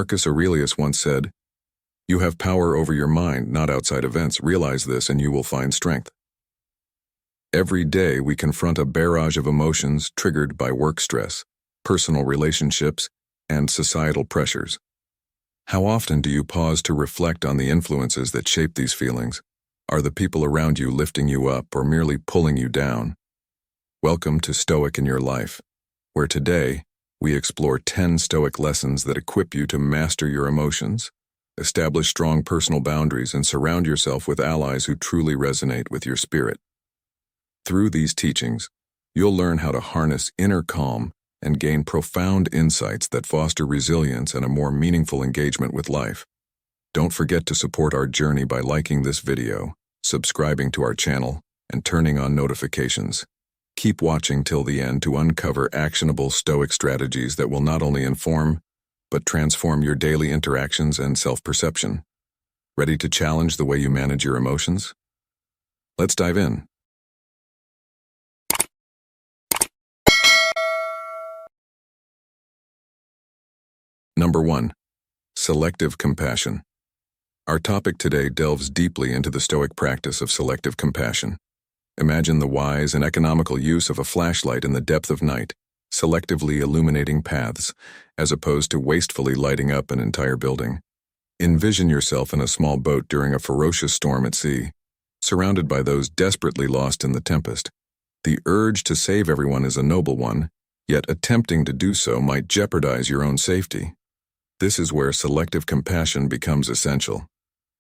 Marcus Aurelius once said, "You have power over your mind, not outside events. Realize this and you will find strength." Every day we confront a barrage of emotions triggered by work stress, personal relationships, and societal pressures. How often do you pause to reflect on the influences that shape these feelings? Are the people around you lifting you up or merely pulling you down? Welcome to Stoic in Your Life, where today we explore 10 Stoic lessons that equip you to master your emotions, establish strong personal boundaries, and surround yourself with allies who truly resonate with your spirit. Through these teachings, you'll learn how to harness inner calm and gain profound insights that foster resilience and a more meaningful engagement with life. Don't forget to support our journey by liking this video, subscribing to our channel, and turning on notifications. Keep watching till the end to uncover actionable Stoic strategies that will not only inform, but transform your daily interactions and self-perception. Ready to challenge the way you manage your emotions? Let's dive in. Number 1. Selective compassion. Our topic today delves deeply into the Stoic practice of selective compassion. Imagine the wise and economical use of a flashlight in the depth of night, selectively illuminating paths, as opposed to wastefully lighting up an entire building. Envision yourself in a small boat during a ferocious storm at sea, surrounded by those desperately lost in the tempest. The urge to save everyone is a noble one, yet attempting to do so might jeopardize your own safety. This is where selective compassion becomes essential.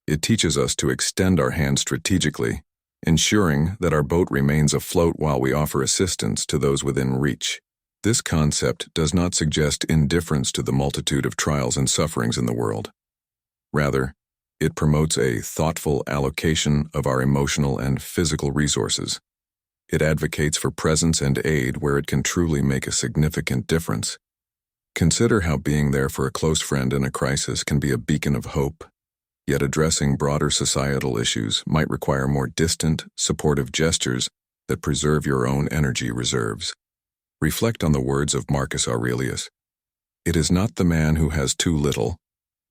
It teaches us to extend our hand strategically, ensuring that our boat remains afloat while we offer assistance to those within reach. This concept does not suggest indifference to the multitude of trials and sufferings in the world. Rather, it promotes a thoughtful allocation of our emotional and physical resources. It advocates for presence and aid where it can truly make a significant difference. Consider how being there for a close friend in a crisis can be a beacon of hope. Yet addressing broader societal issues might require more distant, supportive gestures that preserve your own energy reserves. Reflect on the words of Marcus Aurelius. "It is not the man who has too little,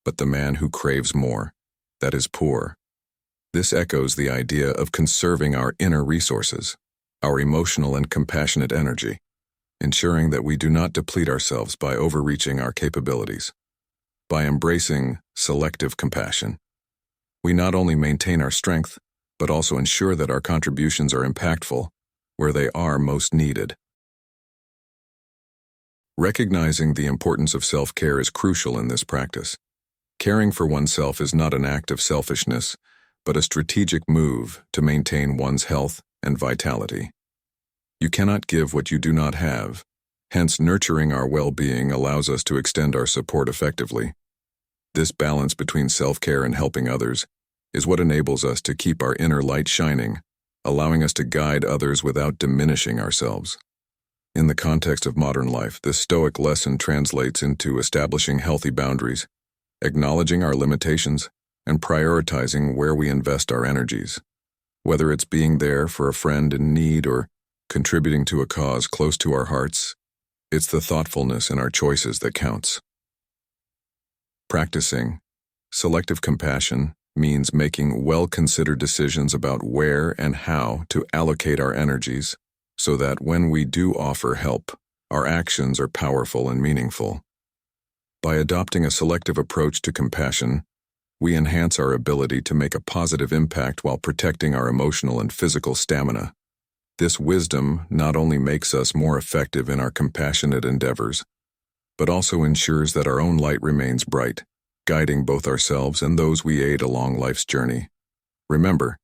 but the man who craves more, that is poor." This echoes the idea of conserving our inner resources, our emotional and compassionate energy, ensuring that we do not deplete ourselves by overreaching our capabilities. By embracing selective compassion, we not only maintain our strength, but also ensure that our contributions are impactful where they are most needed. Recognizing the importance of self-care is crucial in this practice. Caring for oneself is not an act of selfishness, but a strategic move to maintain one's health and vitality. You cannot give what you do not have, hence nurturing our well-being allows us to extend our support effectively. This balance between self-care and helping others is what enables us to keep our inner light shining, allowing us to guide others without diminishing ourselves. In the context of modern life, this Stoic lesson translates into establishing healthy boundaries, acknowledging our limitations, and prioritizing where we invest our energies. Whether it's being there for a friend in need or contributing to a cause close to our hearts, it's the thoughtfulness in our choices that counts. Practicing selective compassion means making well-considered decisions about where and how to allocate our energies so that when we do offer help, our actions are powerful and meaningful. By adopting a selective approach to compassion, we enhance our ability to make a positive impact while protecting our emotional and physical stamina. This wisdom not only makes us more effective in our compassionate endeavors, but also ensures that our own light remains bright, guiding both ourselves and those we aid along life's journey. Remember,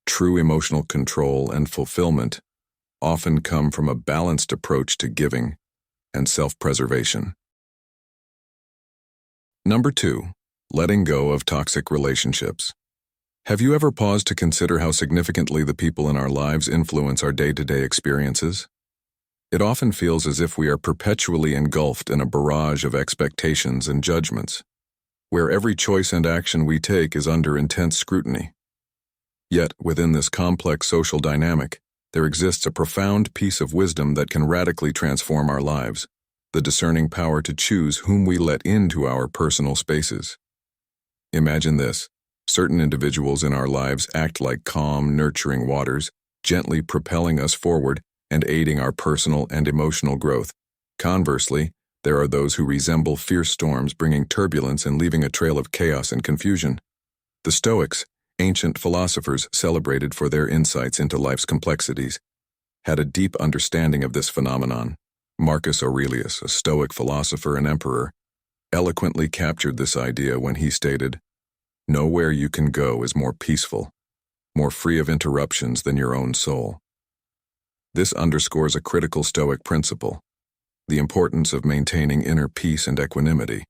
true emotional control and fulfillment often come from a balanced approach to giving and self-preservation. Number 2, letting go of toxic relationships. Have you ever paused to consider how significantly the people in our lives influence our day-to-day experiences? It often feels as if we are perpetually engulfed in a barrage of expectations and judgments, where every choice and action we take is under intense scrutiny. Yet, within this complex social dynamic, there exists a profound piece of wisdom that can radically transform our lives. the discerning power to choose whom we let into our personal spaces. Imagine this: certain individuals in our lives act like calm, nurturing waters, gently propelling us forward and aiding our personal and emotional growth. Conversely, there are those who resemble fierce storms, bringing turbulence and leaving a trail of chaos and confusion. The Stoics, ancient philosophers celebrated for their insights into life's complexities, had a deep understanding of this phenomenon. Marcus Aurelius, a Stoic philosopher and emperor, eloquently captured this idea when he stated, "Nowhere you can go is more peaceful, more free of interruptions than your own soul." This underscores a critical Stoic principle: the importance of maintaining inner peace and equanimity,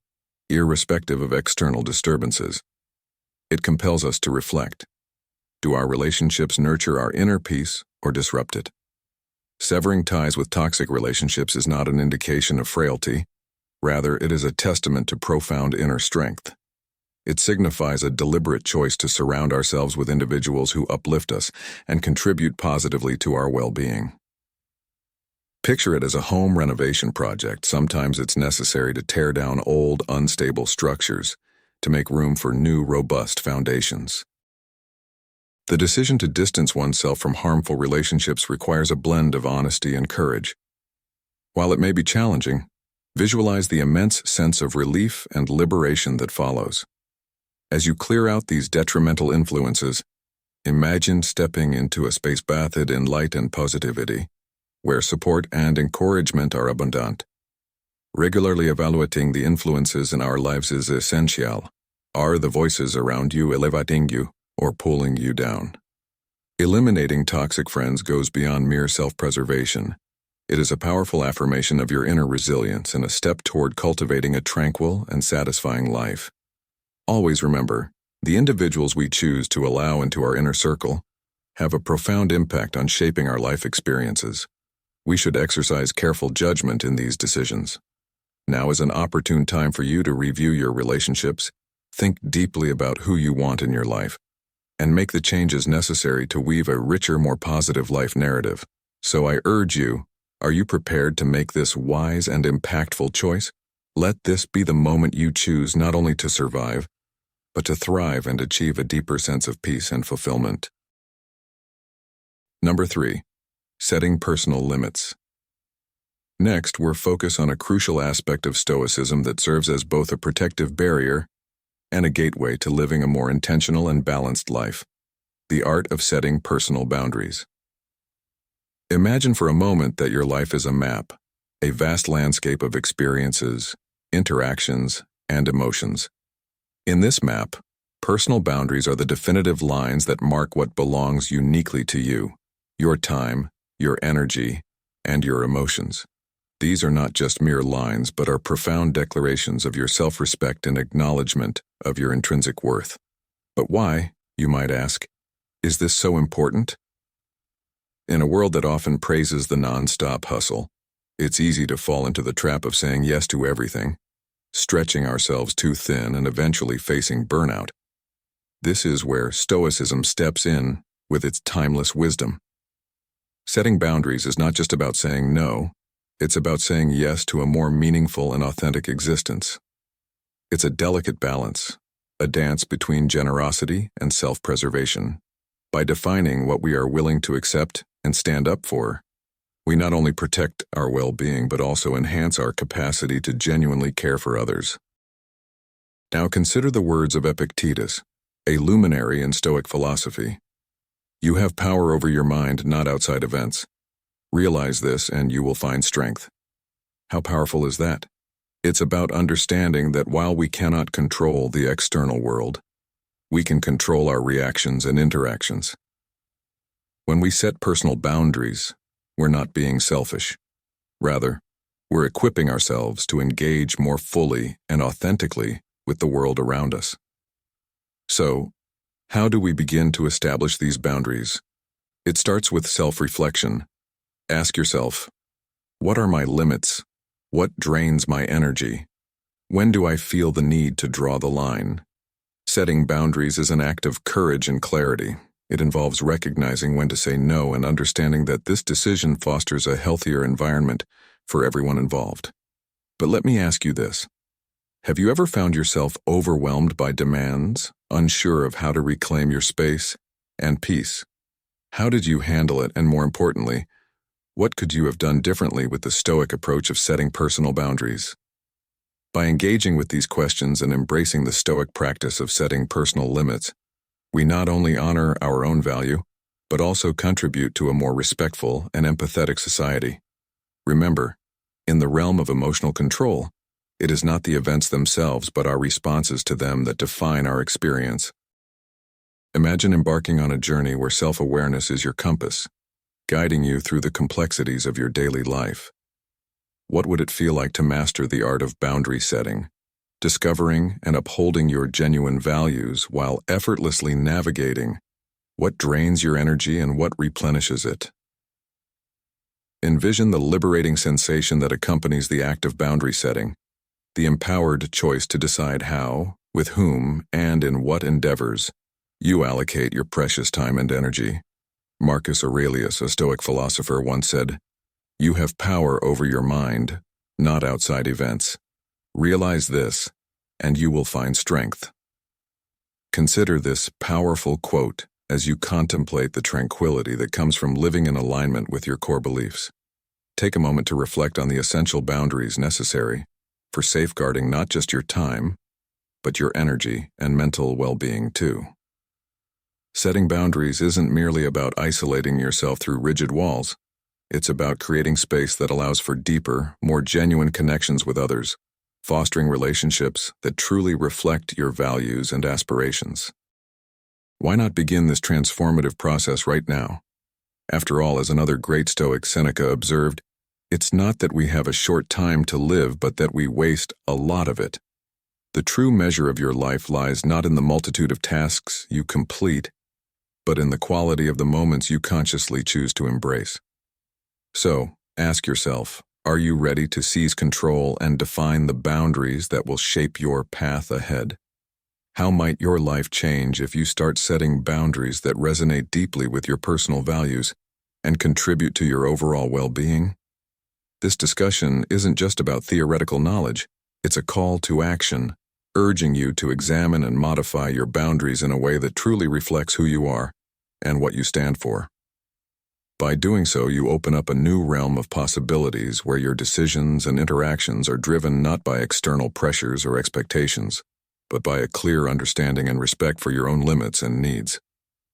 irrespective of external disturbances. It compels us to reflect. Do our relationships nurture our inner peace or disrupt it? Severing ties with toxic relationships is not an indication of frailty. Rather, it is a testament to profound inner strength. It signifies a deliberate choice to surround ourselves with individuals who uplift us and contribute positively to our well-being. Picture it as a home renovation project. Sometimes it's necessary to tear down old, unstable structures to make room for new, robust foundations. The decision to distance oneself from harmful relationships requires a blend of honesty and courage. While it may be challenging, visualize the immense sense of relief and liberation that follows. As you clear out these detrimental influences, imagine stepping into a space bathed in light and positivity, where support and encouragement are abundant. Regularly evaluating the influences in our lives is essential. Are the voices around you elevating you or pulling you down? Eliminating toxic friends goes beyond mere self-preservation. It is a powerful affirmation of your inner resilience and a step toward cultivating a tranquil and satisfying life. Always remember, the individuals we choose to allow into our inner circle have a profound impact on shaping our life experiences. We should exercise careful judgment in these decisions. Now is an opportune time for you to review your relationships, think deeply about who you want in your life, and make the changes necessary to weave a richer, more positive life narrative. So I urge you, are you prepared to make this wise and impactful choice? Let this be the moment you choose not only to survive, but to thrive and achieve a deeper sense of peace and fulfillment. Number 3. Setting personal limits. Next, we'll focus on a crucial aspect of Stoicism that serves as both a protective barrier and a gateway to living a more intentional and balanced life: the art of setting personal boundaries. Imagine for a moment that your life is a map, a vast landscape of experiences, interactions, and emotions. In this map, personal boundaries are the definitive lines that mark what belongs uniquely to you: your time, your energy, and your emotions. These are not just mere lines, but are profound declarations of your self-respect and acknowledgement of your intrinsic worth. But why, you might ask, is this so important? In a world that often praises the non-stop hustle, it's easy to fall into the trap of saying yes to everything, stretching ourselves too thin and eventually facing burnout. This is where Stoicism steps in with its timeless wisdom. Setting boundaries is not just about saying no, it's about saying yes to a more meaningful and authentic existence. It's a delicate balance, a dance between generosity and self-preservation. By defining what we are willing to accept and stand up for, we not only protect our well-being but also enhance our capacity to genuinely care for others. Now consider the words of Epictetus, a luminary in Stoic philosophy. You have power over your mind, not outside events. Realize this and you will find strength. How powerful is that? It's about understanding that while we cannot control the external world, we can control our reactions and interactions. When we set personal boundaries, we're not being selfish. Rather, we're equipping ourselves to engage more fully and authentically with the world around us. So, how do we begin to establish these boundaries? It starts with self-reflection. Ask yourself, what are my limits? What drains my energy? When do I feel the need to draw the line? Setting boundaries is an act of courage and clarity. It involves recognizing when to say no and understanding that this decision fosters a healthier environment for everyone involved. But let me ask you this. Have you ever found yourself overwhelmed by demands, unsure of how to reclaim your space and peace? How did you handle it, and more importantly, what could you have done differently with the Stoic approach of setting personal boundaries? By engaging with these questions and embracing the Stoic practice of setting personal limits, we not only honor our own value, but also contribute to a more respectful and empathetic society. Remember, in the realm of emotional control, it is not the events themselves but our responses to them that define our experience. Imagine embarking on a journey where self-awareness is your compass, guiding you through the complexities of your daily life. What would it feel like to master the art of boundary setting, discovering and upholding your genuine values while effortlessly navigating what drains your energy and what replenishes it? Envision the liberating sensation that accompanies the act of boundary setting, the empowered choice to decide how, with whom, and in what endeavors you allocate your precious time and energy. Marcus Aurelius, a Stoic philosopher, once said, "You have power over your mind, not outside events. Realize this, and you will find strength." Consider this powerful quote as you contemplate the tranquility that comes from living in alignment with your core beliefs. Take a moment to reflect on the essential boundaries necessary for safeguarding not just your time, but your energy and mental well-being too. Setting boundaries isn't merely about isolating yourself through rigid walls. It's about creating space that allows for deeper, more genuine connections with others, fostering relationships that truly reflect your values and aspirations. Why not begin this transformative process right now? After all, as another great Stoic, Seneca, observed, it's not that we have a short time to live, but that we waste a lot of it. The true measure of your life lies not in the multitude of tasks you complete, but in the quality of the moments you consciously choose to embrace. So, ask yourself, are you ready to seize control and define the boundaries that will shape your path ahead? How might your life change if you start setting boundaries that resonate deeply with your personal values and contribute to your overall well-being? This discussion isn't just about theoretical knowledge, it's a call to action, urging you to examine and modify your boundaries in a way that truly reflects who you are and what you stand for. By doing so, you open up a new realm of possibilities where your decisions and interactions are driven not by external pressures or expectations, but by a clear understanding and respect for your own limits and needs.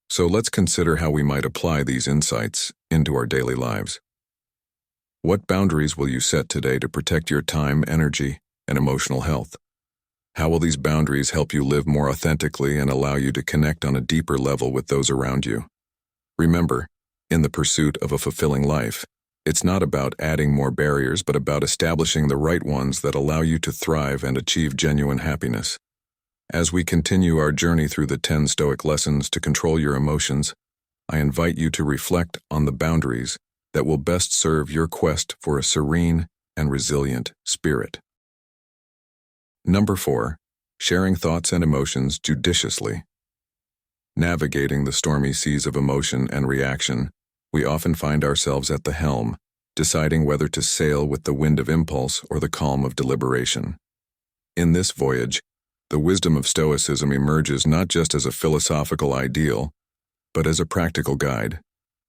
So let's consider how we might apply these insights into our daily lives. What boundaries will you set today to protect your time, energy, and emotional health? How will these boundaries help you live more authentically and allow you to connect on a deeper level with those around you? Remember, in the pursuit of a fulfilling life, it's not about adding more barriers, but about establishing the right ones that allow you to thrive and achieve genuine happiness. As we continue our journey through the 10 Stoic lessons to control your emotions, I invite you to reflect on the boundaries that will best serve your quest for a serene and resilient spirit. Number 4, sharing thoughts and emotions judiciously. Navigating the stormy seas of emotion and reaction, we often find ourselves at the helm, deciding whether to sail with the wind of impulse or the calm of deliberation. In this voyage, the wisdom of Stoicism emerges not just as a philosophical ideal, but as a practical guide,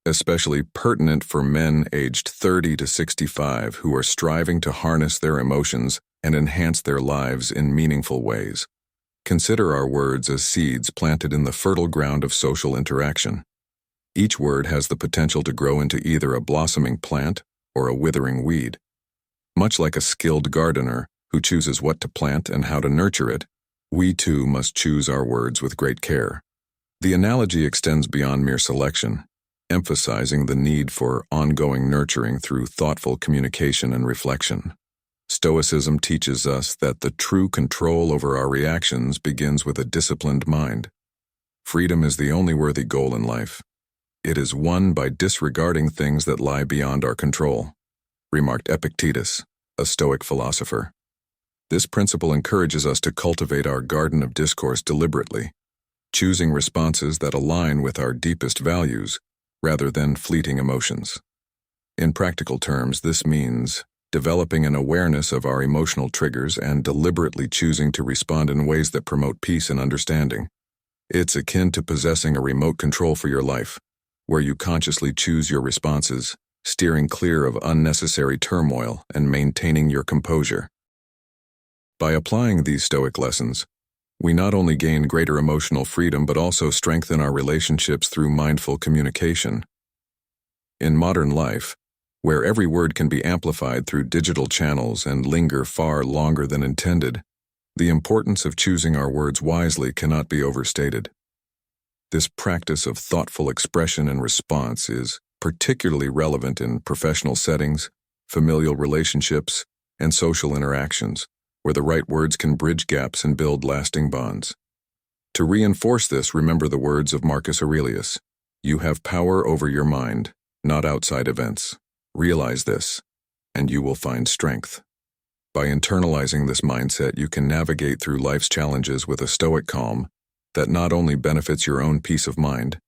especially pertinent for men aged 30 to 65 who are striving to harness their emotions and enhance their lives in meaningful ways. Consider our words as seeds planted in the fertile ground of social interaction. Each word has the potential to grow into either a blossoming plant or a withering weed. Much like a skilled gardener who chooses what to plant and how to nurture it, we too must choose our words with great care. The analogy extends beyond mere selection, emphasizing the need for ongoing nurturing through thoughtful communication and reflection. Stoicism teaches us that the true control over our reactions begins with a disciplined mind. Freedom is the only worthy goal in life. It is won by disregarding things that lie beyond our control, remarked Epictetus, a Stoic philosopher. This principle encourages us to cultivate our garden of discourse deliberately, choosing responses that align with our deepest values rather than fleeting emotions. In practical terms, this means developing an awareness of our emotional triggers and deliberately choosing to respond in ways that promote peace and understanding. It's akin to possessing a remote control for your life, where you consciously choose your responses, steering clear of unnecessary turmoil and maintaining your composure. By applying these Stoic lessons, we not only gain greater emotional freedom but also strengthen our relationships through mindful communication. In modern life, where every word can be amplified through digital channels and linger far longer than intended, the importance of choosing our words wisely cannot be overstated. This practice of thoughtful expression and response is particularly relevant in professional settings, familial relationships, and social interactions, where the right words can bridge gaps and build lasting bonds. To reinforce this, remember the words of Marcus Aurelius: "You have power over your mind, not outside events. Realize this, and you will find strength." By internalizing this mindset, you can navigate through life's challenges with a stoic calm that not only benefits your own peace of mind,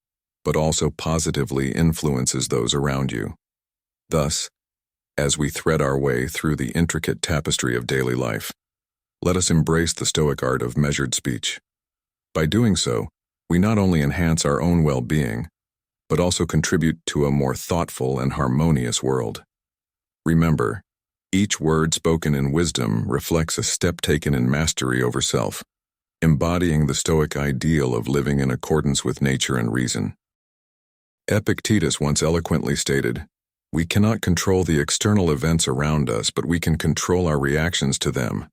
but also positively influences those around you. Thus, as we thread our way through the intricate tapestry of daily life, let us embrace the Stoic art of measured speech. By doing so, we not only enhance our own well-being, but also contribute to a more thoughtful and harmonious world. Remember, each word spoken in wisdom reflects a step taken in mastery over self, embodying the Stoic ideal of living in accordance with nature and reason. Epictetus once eloquently stated, "We cannot control the external events around us, but we can control our reactions to them."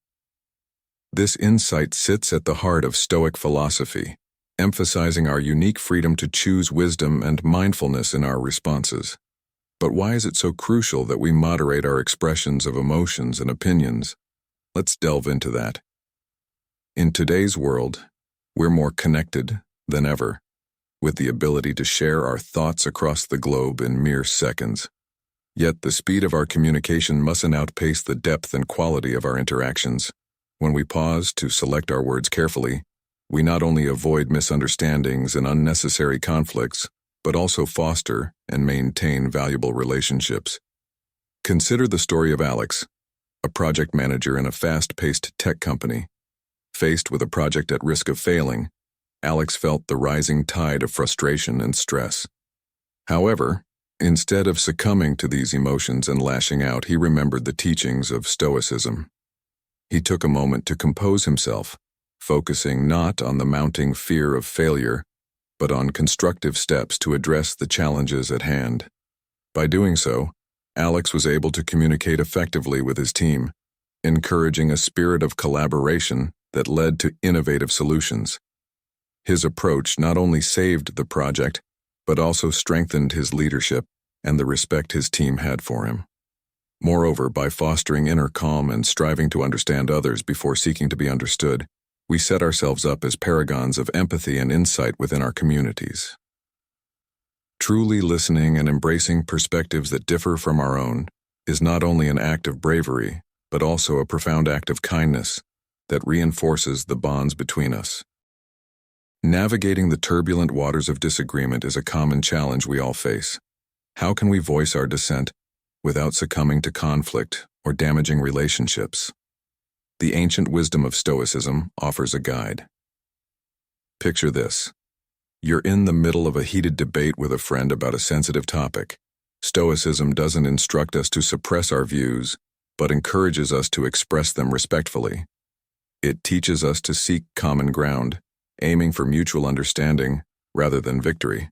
This insight sits at the heart of Stoic philosophy, emphasizing our unique freedom to choose wisdom and mindfulness in our responses. But why is it so crucial that we moderate our expressions of emotions and opinions? Let's delve into that. In today's world, we're more connected than ever, with the ability to share our thoughts across the globe in mere seconds. Yet the speed of our communication mustn't outpace the depth and quality of our interactions. When we pause to select our words carefully, we not only avoid misunderstandings and unnecessary conflicts, but also foster and maintain valuable relationships. Consider the story of Alex, a project manager in a fast-paced tech company. Faced with a project at risk of failing, Alex felt the rising tide of frustration and stress. However, instead of succumbing to these emotions and lashing out, he remembered the teachings of Stoicism. He took a moment to compose himself, focusing not on the mounting fear of failure, but on constructive steps to address the challenges at hand. By doing so, Alex was able to communicate effectively with his team, encouraging a spirit of collaboration that led to innovative solutions. His approach not only saved the project, but also strengthened his leadership and the respect his team had for him. Moreover, by fostering inner calm and striving to understand others before seeking to be understood, we set ourselves up as paragons of empathy and insight within our communities. Truly listening and embracing perspectives that differ from our own is not only an act of bravery, but also a profound act of kindness that reinforces the bonds between us. Navigating the turbulent waters of disagreement is a common challenge we all face. How can we voice our dissent without succumbing to conflict or damaging relationships? The ancient wisdom of Stoicism offers a guide. Picture this. You're in the middle of a heated debate with a friend about a sensitive topic. Stoicism doesn't instruct us to suppress our views, but encourages us to express them respectfully. It teaches us to seek common ground, aiming for mutual understanding rather than victory.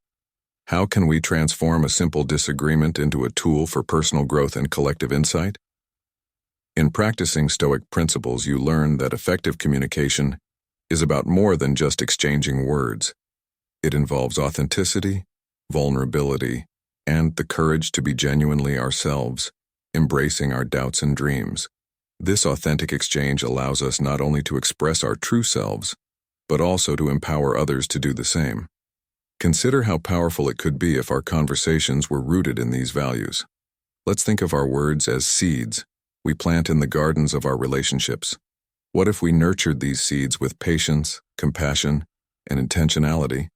How can we transform a simple disagreement into a tool for personal growth and collective insight? In practicing Stoic principles, you learn that effective communication is about more than just exchanging words. It involves authenticity, vulnerability, and the courage to be genuinely ourselves, embracing our doubts and dreams. This authentic exchange allows us not only to express our true selves, but also to empower others to do the same. Consider how powerful it could be if our conversations were rooted in these values. Let's think of our words as seeds we plant in the gardens of our relationships. What if we nurtured these seeds with patience, compassion, and intentionality?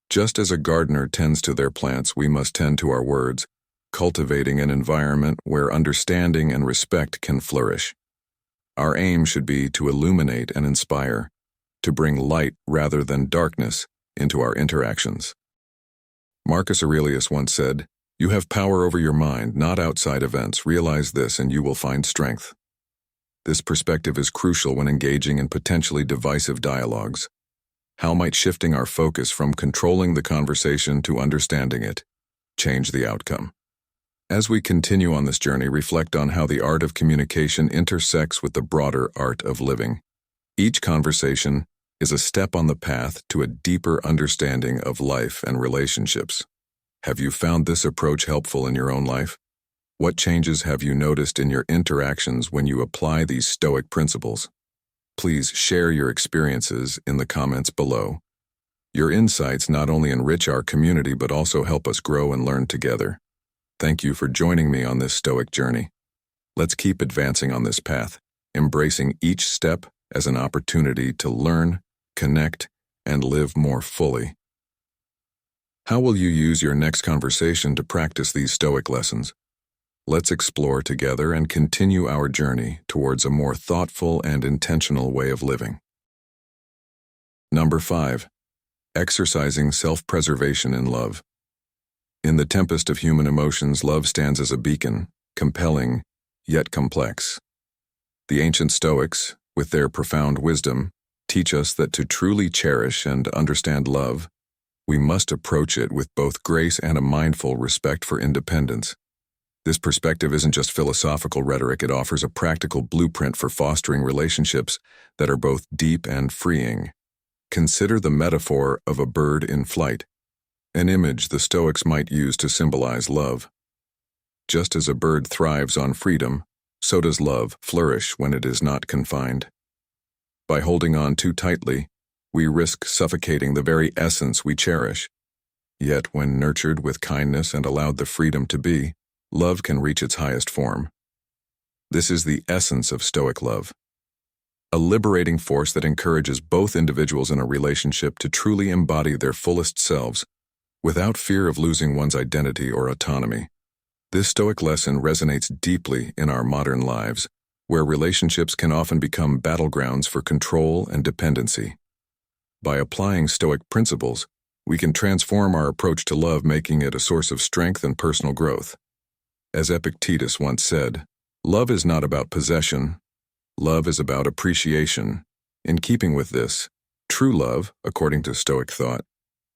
Just as a gardener tends to their plants, we must tend to our words, cultivating an environment where understanding and respect can flourish. Our aim should be to illuminate and inspire, to bring light rather than darkness into our interactions. Marcus Aurelius once said, "You have power over your mind, not outside events. Realize this and you will find strength." This perspective is crucial when engaging in potentially divisive dialogues. How might shifting our focus from controlling the conversation to understanding it change the outcome? As we continue on this journey, reflect on how the art of communication intersects with the broader art of living. Each conversation is a step on the path to a deeper understanding of life and relationships. Have you found this approach helpful in your own life? What changes have you noticed in your interactions when you apply these Stoic principles? Please share your experiences in the comments below. Your insights not only enrich our community but also help us grow and learn together. Thank you for joining me on this Stoic journey. Let's keep advancing on this path, embracing each step as an opportunity to learn, connect, and live more fully. How will you use your next conversation to practice these Stoic lessons? Let's explore together and continue our journey towards a more thoughtful and intentional way of living. Number 5. Exercising self-preservation in love. In the tempest of human emotions, love stands as a beacon, compelling, yet complex. The ancient Stoics, with their profound wisdom, teach us that to truly cherish and understand love, we must approach it with both grace and a mindful respect for independence. This perspective isn't just philosophical rhetoric, it offers a practical blueprint for fostering relationships that are both deep and freeing. Consider the metaphor of a bird in flight, an image the Stoics might use to symbolize love. Just as a bird thrives on freedom, so does love flourish when it is not confined. By holding on too tightly, we risk suffocating the very essence we cherish. Yet when nurtured with kindness and allowed the freedom to be, love can reach its highest form. This is the essence of Stoic love, a liberating force that encourages both individuals in a relationship to truly embody their fullest selves, without fear of losing one's identity or autonomy. This Stoic lesson resonates deeply in our modern lives, where relationships can often become battlegrounds for control and dependency. By applying Stoic principles, we can transform our approach to love, making it a source of strength and personal growth. As Epictetus once said, "Love is not about possession. Love is about appreciation." In keeping with this, true love, according to Stoic thought,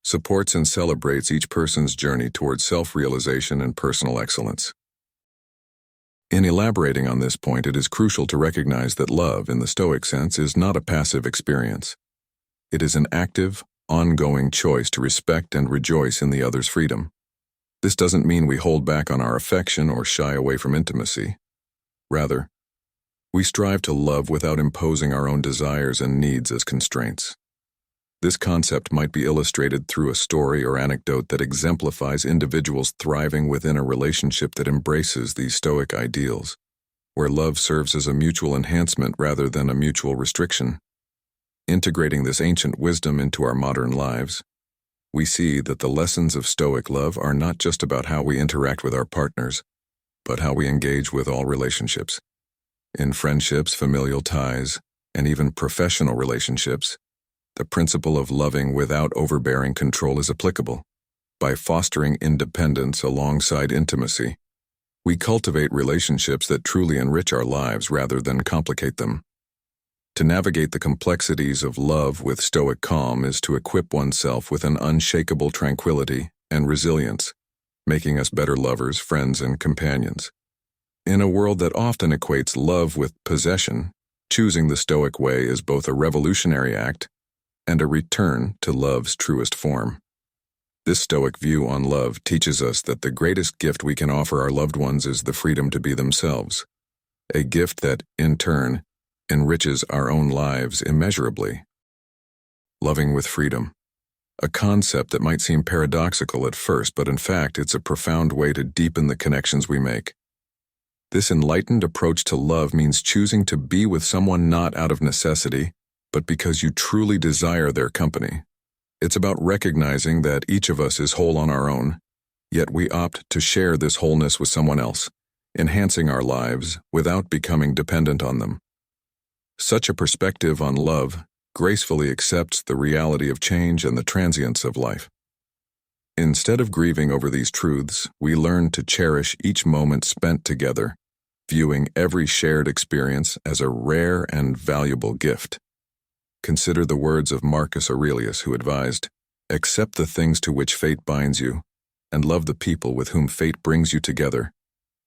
supports and celebrates each person's journey towards self-realization and personal excellence. In elaborating on this point, it is crucial to recognize that love, in the Stoic sense, is not a passive experience. It is an active, ongoing choice to respect and rejoice in the other's freedom. This doesn't mean we hold back on our affection or shy away from intimacy. Rather, we strive to love without imposing our own desires and needs as constraints. This concept might be illustrated through a story or anecdote that exemplifies individuals thriving within a relationship that embraces these Stoic ideals, where love serves as a mutual enhancement rather than a mutual restriction. Integrating this ancient wisdom into our modern lives, we see that the lessons of Stoic love are not just about how we interact with our partners, but how we engage with all relationships. In friendships, familial ties, and even professional relationships, the principle of loving without overbearing control is applicable. By fostering independence alongside intimacy, we cultivate relationships that truly enrich our lives rather than complicate them. To navigate the complexities of love with Stoic calm is to equip oneself with an unshakable tranquility and resilience, making us better lovers, friends, and companions. In a world that often equates love with possession, choosing the Stoic way is both a revolutionary act and a return to love's truest form. This Stoic view on love teaches us that the greatest gift we can offer our loved ones is the freedom to be themselves, a gift that, in turn, enriches our own lives immeasurably. Loving with freedom, a concept that might seem paradoxical at first, but in fact it's a profound way to deepen the connections we make. This enlightened approach to love means choosing to be with someone not out of necessity, but because you truly desire their company. It's about recognizing that each of us is whole on our own, Yet we opt to share this wholeness with someone else, enhancing our lives without becoming dependent on them. Such a perspective on love gracefully accepts the reality of change and the transience of life. Instead of grieving over these truths, we learn to cherish each moment spent together, viewing every shared experience as a rare and valuable gift. Consider the words of Marcus Aurelius, who advised, "Accept the things to which fate binds you, and love the people with whom fate brings you together,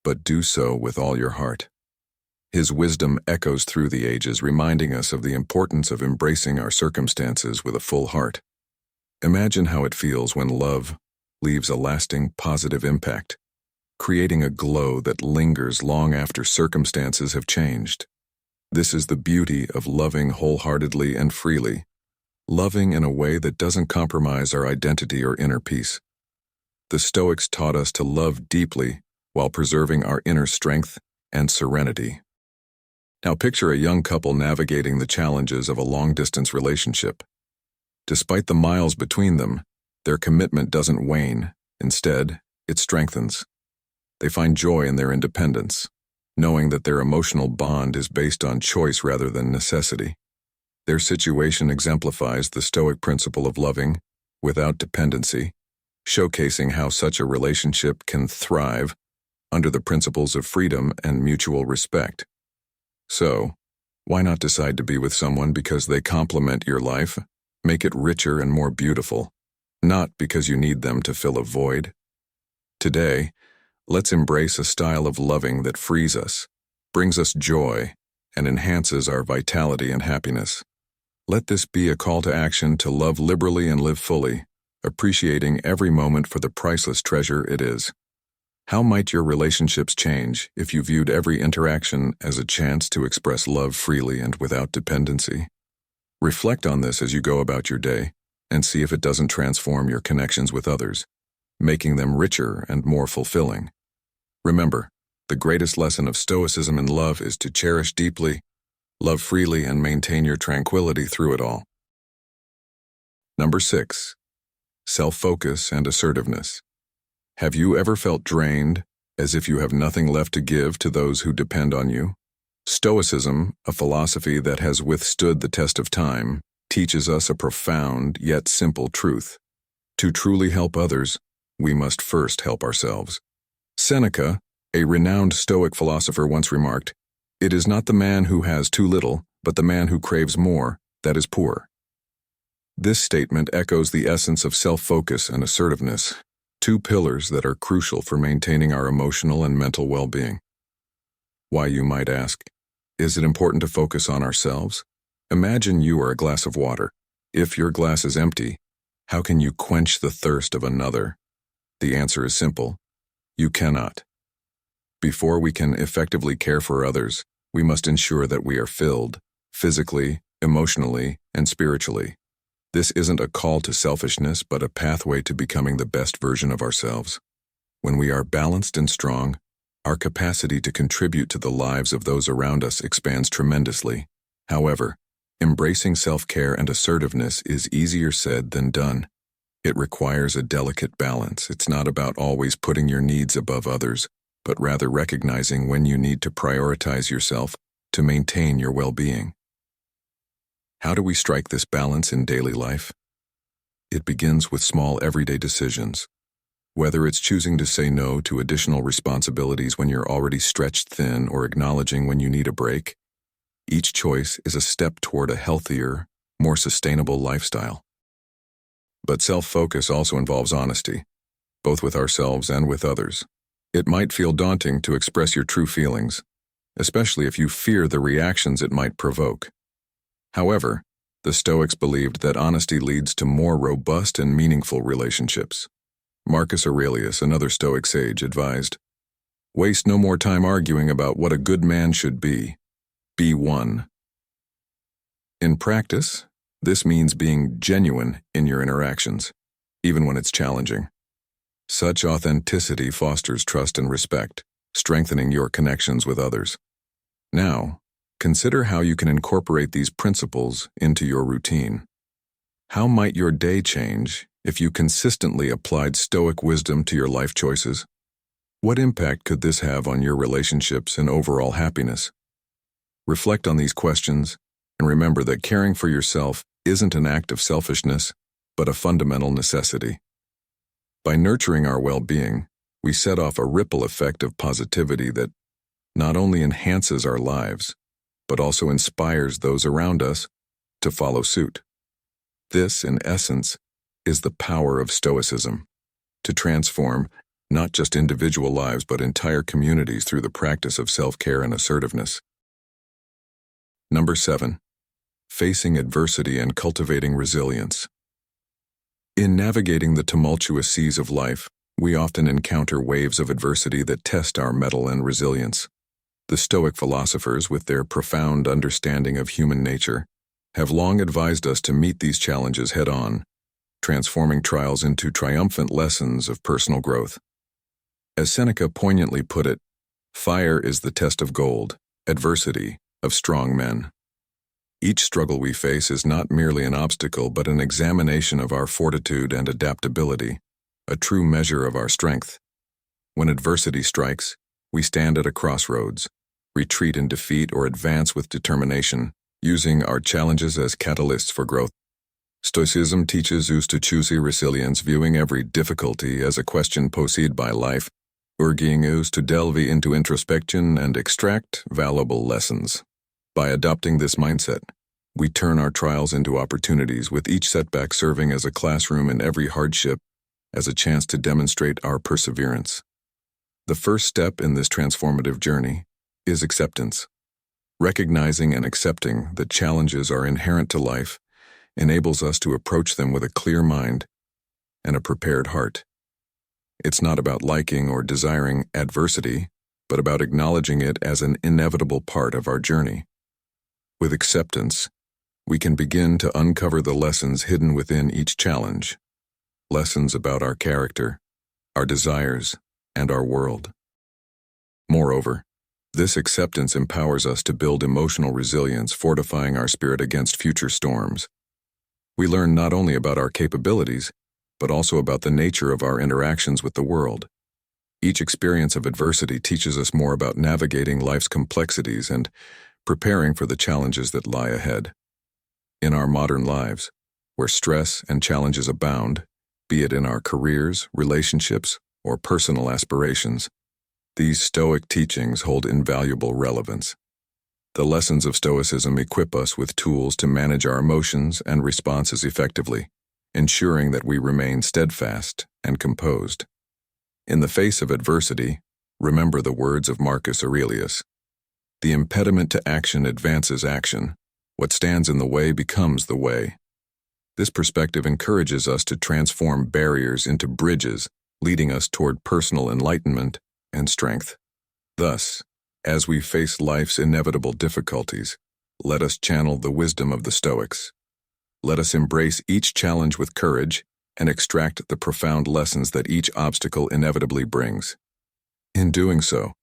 but do so with all your heart." His wisdom echoes through the ages, reminding us of the importance of embracing our circumstances with a full heart. Imagine how it feels when love leaves a lasting, positive impact, creating a glow that lingers long after circumstances have changed. This is the beauty of loving wholeheartedly and freely, loving in a way that doesn't compromise our identity or inner peace. The Stoics taught us to love deeply while preserving our inner strength and serenity. Now picture a young couple navigating the challenges of a long-distance relationship. Despite the miles between them, their commitment doesn't wane. Instead, it strengthens. They find joy in their independence, knowing that their emotional bond is based on choice rather than necessity. Their situation exemplifies the Stoic principle of loving without dependency, showcasing how such a relationship can thrive under the principles of freedom and mutual respect. So, why not decide to be with someone because they complement your life, make it richer and more beautiful, not because you need them to fill a void? Today, let's embrace a style of loving that frees us, brings us joy, and enhances our vitality and happiness. Let this be a call to action to love liberally and live fully, appreciating every moment for the priceless treasure it is. How might your relationships change if you viewed every interaction as a chance to express love freely and without dependency? Reflect on this as you go about your day, and see if it doesn't transform your connections with others, making them richer and more fulfilling. Remember, the greatest lesson of Stoicism and love is to cherish deeply, love freely, and maintain your tranquility through it all. Number 6. Self-focus and assertiveness. Have you ever felt drained, as if you have nothing left to give to those who depend on you? Stoicism, a philosophy that has withstood the test of time, teaches us a profound yet simple truth. To truly help others, we must first help ourselves. Seneca, a renowned Stoic philosopher, once remarked, "It is not the man who has too little, but the man who craves more, that is poor." This statement echoes the essence of self-focus and assertiveness, two pillars that are crucial for maintaining our emotional and mental well-being. Why, you might ask, is it important to focus on ourselves? Imagine you are a glass of water. If your glass is empty, how can you quench the thirst of another? The answer is simple: you cannot. Before we can effectively care for others, we must ensure that we are filled, physically, emotionally, and spiritually. This isn't a call to selfishness, but a pathway to becoming the best version of ourselves. When we are balanced and strong, our capacity to contribute to the lives of those around us expands tremendously. However, embracing self-care and assertiveness is easier said than done. It requires a delicate balance. It's not about always putting your needs above others, but rather recognizing when you need to prioritize yourself to maintain your well-being. How do we strike this balance in daily life? It begins with small everyday decisions. Whether it's choosing to say no to additional responsibilities when you're already stretched thin or acknowledging when you need a break, each choice is a step toward a healthier, more sustainable lifestyle. But self-focus also involves honesty, both with ourselves and with others. It might feel daunting to express your true feelings, especially if you fear the reactions it might provoke. However, the Stoics believed that honesty leads to more robust and meaningful relationships. Marcus Aurelius, another Stoic sage, advised, "Waste no more time arguing about what a good man should be. Be one." In practice, this means being genuine in your interactions, even when it's challenging. Such authenticity fosters trust and respect, strengthening your connections with others. Now, consider how you can incorporate these principles into your routine. How might your day change If you consistently applied Stoic wisdom to your life choices, what impact could this have on your relationships and overall happiness? Reflect on these questions and remember that caring for yourself isn't an act of selfishness, but a fundamental necessity. By nurturing our well-being, we set off a ripple effect of positivity that not only enhances our lives, but also inspires those around us to follow suit. This, in essence, is the power of Stoicism, to transform not just individual lives but entire communities through the practice of self-care and assertiveness. Number 7. Facing adversity and cultivating resilience. In navigating the tumultuous seas of life, we often encounter waves of adversity that test our mettle and resilience. The Stoic philosophers, with their profound understanding of human nature, have long advised us to meet these challenges head-on, transforming trials into triumphant lessons of personal growth. As Seneca poignantly put it, fire is the test of gold, adversity of strong men. Each struggle we face is not merely an obstacle but an examination of our fortitude and adaptability, a true measure of our strength. When adversity strikes, we stand at a crossroads, retreat in defeat or advance with determination, using our challenges as catalysts for growth. Stoicism teaches us to choose resilience, viewing every difficulty as a question posed by life, urging us to delve into introspection and extract valuable lessons. By adopting this mindset, we turn our trials into opportunities, with each setback serving as a classroom and every hardship as a chance to demonstrate our perseverance. The first step in this transformative journey is acceptance. Recognizing and accepting that challenges are inherent to life enables us to approach them with a clear mind and a prepared heart. It's not about liking or desiring adversity, but about acknowledging it as an inevitable part of our journey. With acceptance, we can begin to uncover the lessons hidden within each challenge, lessons about our character, our desires, and our world. Moreover, this acceptance empowers us to build emotional resilience, fortifying our spirit against future storms. We learn not only about our capabilities, but also about the nature of our interactions with the world. Each experience of adversity teaches us more about navigating life's complexities and preparing for the challenges that lie ahead. In our modern lives, where stress and challenges abound, be it in our careers, relationships, or personal aspirations, these Stoic teachings hold invaluable relevance. The lessons of Stoicism equip us with tools to manage our emotions and responses effectively, ensuring that we remain steadfast and composed. In the face of adversity, remember the words of Marcus Aurelius: "The impediment to action advances action. What stands in the way becomes the way." This perspective encourages us to transform barriers into bridges, leading us toward personal enlightenment and strength. Thus, as we face life's inevitable difficulties, let us channel the wisdom of the Stoics. Let us embrace each challenge with courage and extract the profound lessons that each obstacle inevitably brings. In doing so,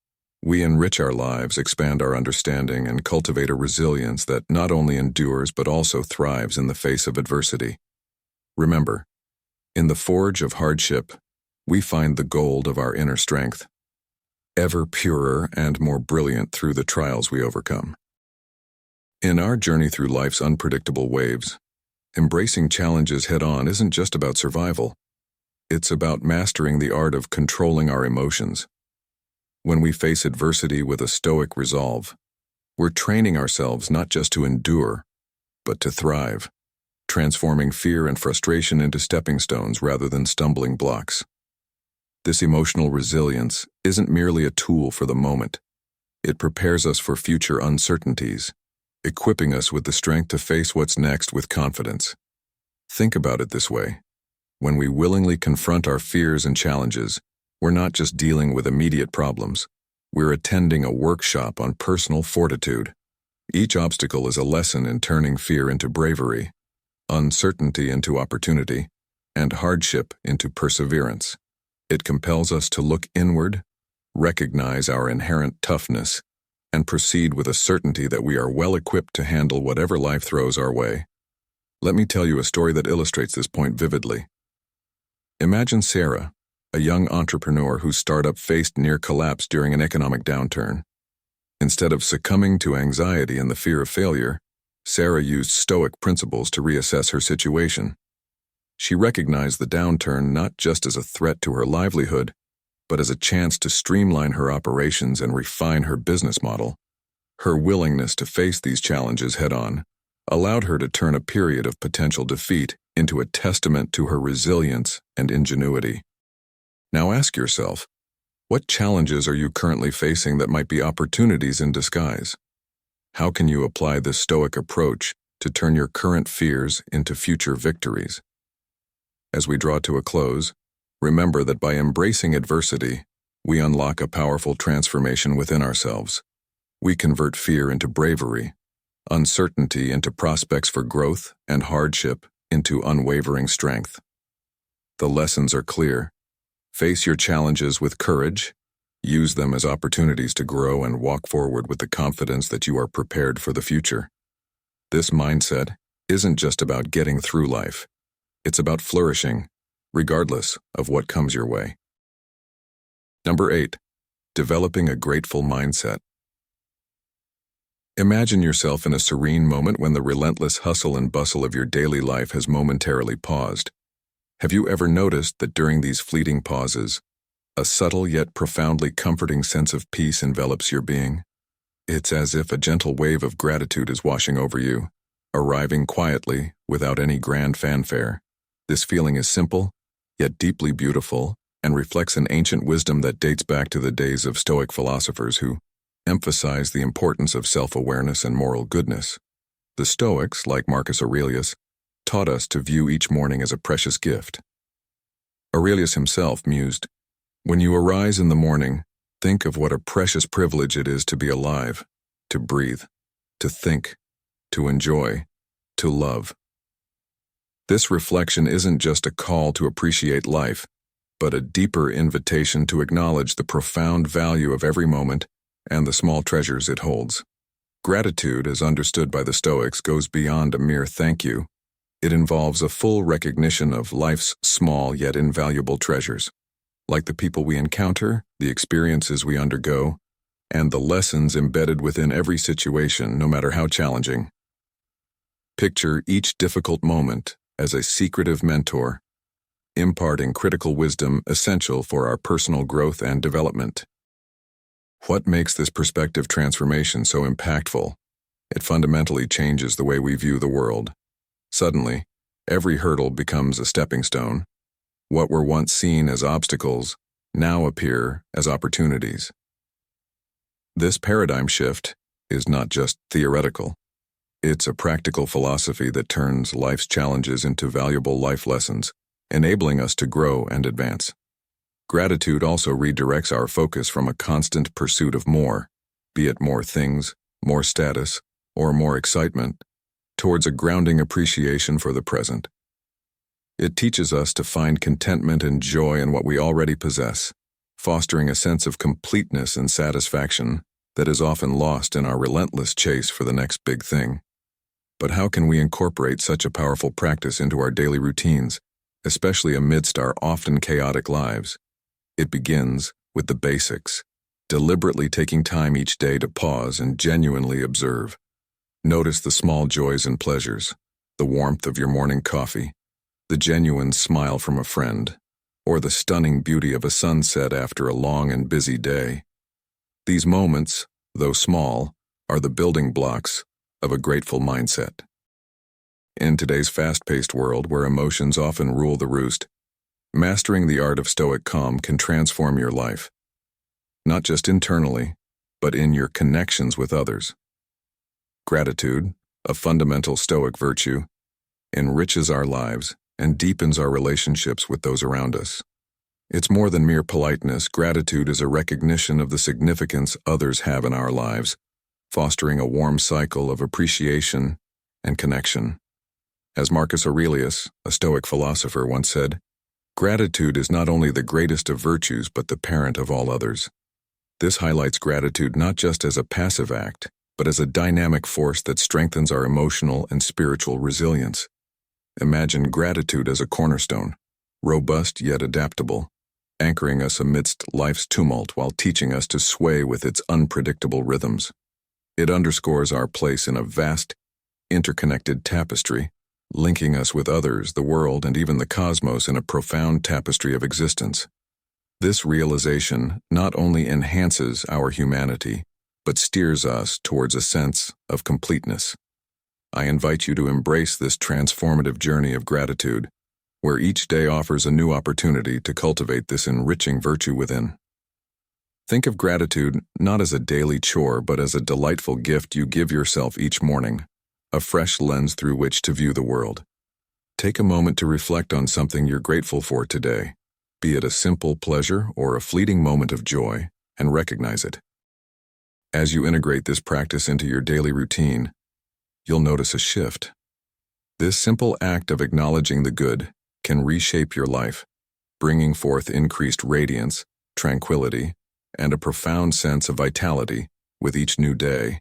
we enrich our lives, expand our understanding, and cultivate a resilience that not only endures but also thrives in the face of adversity. Remember, in the forge of hardship, we find the gold of our inner strength, ever purer and more brilliant through the trials we overcome. In our journey through life's unpredictable waves, embracing challenges head-on isn't just about survival. It's about mastering the art of controlling our emotions. When we face adversity with a Stoic resolve, we're training ourselves not just to endure, but to thrive, transforming fear and frustration into stepping stones rather than stumbling blocks. This emotional resilience isn't merely a tool for the moment. It prepares us for future uncertainties, equipping us with the strength to face what's next with confidence. Think about it this way: when we willingly confront our fears and challenges, we're not just dealing with immediate problems. We're attending a workshop on personal fortitude. Each obstacle is a lesson in turning fear into bravery, uncertainty into opportunity, and hardship into perseverance. It compels us to look inward, recognize our inherent toughness, and proceed with a certainty that we are well equipped to handle whatever life throws our way. Let me tell you a story that illustrates this point vividly. Imagine Sarah, a young entrepreneur whose startup faced near collapse during an economic downturn. Instead of succumbing to anxiety and the fear of failure, Sarah used Stoic principles to reassess her situation. She recognized the downturn not just as a threat to her livelihood, but as a chance to streamline her operations and refine her business model. Her willingness to face these challenges head-on allowed her to turn a period of potential defeat into a testament to her resilience and ingenuity. Now ask yourself, what challenges are you currently facing that might be opportunities in disguise? How can you apply this Stoic approach to turn your current fears into future victories? As we draw to a close, remember that by embracing adversity, we unlock a powerful transformation within ourselves. We convert fear into bravery, uncertainty into prospects for growth, and hardship into unwavering strength. The lessons are clear. Face your challenges with courage, use them as opportunities to grow, and walk forward with the confidence that you are prepared for the future. This mindset isn't just about getting through life. It's about flourishing, regardless of what comes your way. Number 8, developing a grateful mindset. Imagine yourself in a serene moment when the relentless hustle and bustle of your daily life has momentarily paused. Have you ever noticed that during these fleeting pauses, a subtle yet profoundly comforting sense of peace envelops your being? It's as if a gentle wave of gratitude is washing over you, arriving quietly without any grand fanfare. This feeling is simple, yet deeply beautiful, and reflects an ancient wisdom that dates back to the days of Stoic philosophers who emphasized the importance of self-awareness and moral goodness. The Stoics, like Marcus Aurelius, taught us to view each morning as a precious gift. Aurelius himself mused, "When you arise in the morning, think of what a precious privilege it is to be alive, to breathe, to think, to enjoy, to love." This reflection isn't just a call to appreciate life, but a deeper invitation to acknowledge the profound value of every moment and the small treasures it holds. Gratitude, as understood by the Stoics, goes beyond a mere thank you. It involves a full recognition of life's small yet invaluable treasures, like the people we encounter, the experiences we undergo, and the lessons embedded within every situation, no matter how challenging. Picture each difficult moment as a secretive mentor, imparting critical wisdom essential for our personal growth and development. What makes this perspective transformation so impactful? It fundamentally changes the way we view the world. Suddenly, every hurdle becomes a stepping stone. What were once seen as obstacles now appear as opportunities. This paradigm shift is not just theoretical. It's a practical philosophy that turns life's challenges into valuable life lessons, enabling us to grow and advance. Gratitude also redirects our focus from a constant pursuit of more, be it more things, more status, or more excitement, towards a grounding appreciation for the present. It teaches us to find contentment and joy in what we already possess, fostering a sense of completeness and satisfaction that is often lost in our relentless chase for the next big thing. But how can we incorporate such a powerful practice into our daily routines, especially amidst our often chaotic lives? It begins with the basics, deliberately taking time each day to pause and genuinely observe. Notice the small joys and pleasures, the warmth of your morning coffee, the genuine smile from a friend, or the stunning beauty of a sunset after a long and busy day. These moments, though small, are the building blocks of a grateful mindset. In today's fast-paced world where emotions often rule the roost, mastering the art of Stoic calm can transform your life, not just internally, but in your connections with others. Gratitude, a fundamental Stoic virtue, enriches our lives and deepens our relationships with those around us. It's more than mere politeness. Gratitude is a recognition of the significance others have in our lives, fostering a warm cycle of appreciation and connection. As Marcus Aurelius, a Stoic philosopher, once said, "Gratitude is not only the greatest of virtues but the parent of all others." This highlights gratitude not just as a passive act, but as a dynamic force that strengthens our emotional and spiritual resilience. Imagine gratitude as a cornerstone, robust yet adaptable, anchoring us amidst life's tumult while teaching us to sway with its unpredictable rhythms. It underscores our place in a vast, interconnected tapestry, linking us with others, the world, and even the cosmos in a profound tapestry of existence. This realization not only enhances our humanity, but steers us towards a sense of completeness. I invite you to embrace this transformative journey of gratitude, where each day offers a new opportunity to cultivate this enriching virtue within. Think of gratitude not as a daily chore, but as a delightful gift you give yourself each morning, a fresh lens through which to view the world. Take a moment to reflect on something you're grateful for today, be it a simple pleasure or a fleeting moment of joy, and recognize it. As you integrate this practice into your daily routine, you'll notice a shift. This simple act of acknowledging the good can reshape your life, bringing forth increased radiance, tranquility, and a profound sense of vitality with each new day.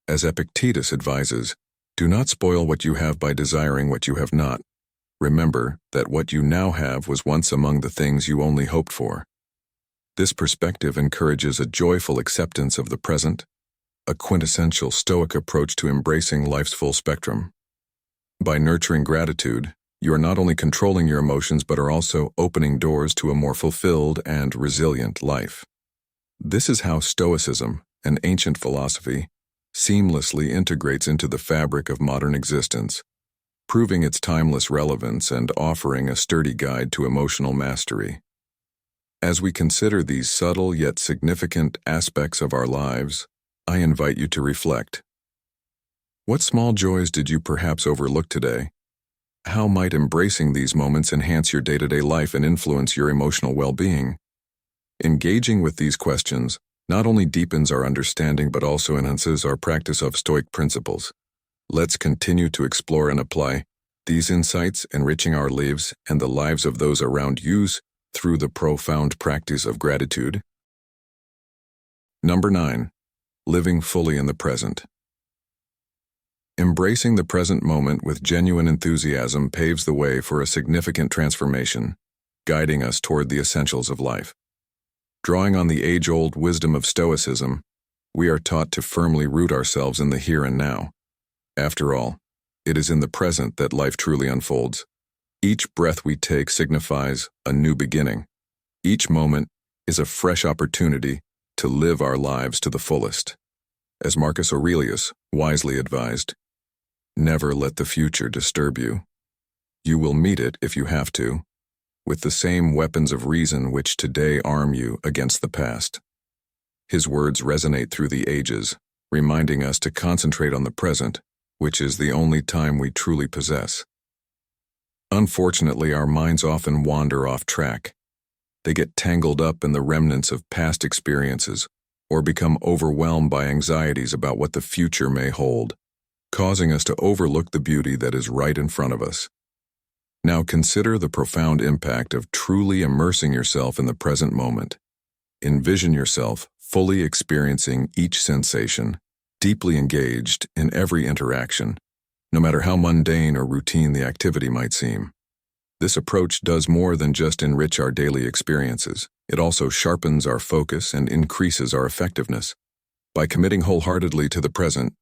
As Epictetus advises, do not spoil what you have by desiring what you have not. Remember that what you now have was once among the things you only hoped for. This perspective encourages a joyful acceptance of the present, a quintessential Stoic approach to embracing life's full spectrum. By nurturing gratitude, you are not only controlling your emotions but are also opening doors to a more fulfilled and resilient life. This is how Stoicism, an ancient philosophy, seamlessly integrates into the fabric of modern existence, proving its timeless relevance and offering a sturdy guide to emotional mastery. As we consider these subtle yet significant aspects of our lives, I invite you to reflect. What small joys did you perhaps overlook today? How might embracing these moments enhance your day-to-day life and influence your emotional well-being? Engaging with these questions not only deepens our understanding but also enhances our practice of Stoic principles. Let's continue to explore and apply these insights, enriching our lives and the lives of those around you through the profound practice of gratitude. Number 9. Living fully in the present. Embracing the present moment with genuine enthusiasm paves the way for a significant transformation, guiding us toward the essentials of life. Drawing on the age-old wisdom of Stoicism, we are taught to firmly root ourselves in the here and now. After all, it is in the present that life truly unfolds. Each breath we take signifies a new beginning. Each moment is a fresh opportunity to live our lives to the fullest. As Marcus Aurelius wisely advised, never let the future disturb you. You will meet it, if you have to, with the same weapons of reason which today arm you against the past. His words resonate through the ages, reminding us to concentrate on the present, which is the only time we truly possess. Unfortunately, our minds often wander off track. They get tangled up in the remnants of past experiences or become overwhelmed by anxieties about what the future may hold, causing us to overlook the beauty that is right in front of us. Now consider the profound impact of truly immersing yourself in the present moment. Envision yourself fully experiencing each sensation, deeply engaged in every interaction, no matter how mundane or routine the activity might seem. This approach does more than just enrich our daily experiences. It also sharpens our focus and increases our effectiveness. By committing wholeheartedly to the present,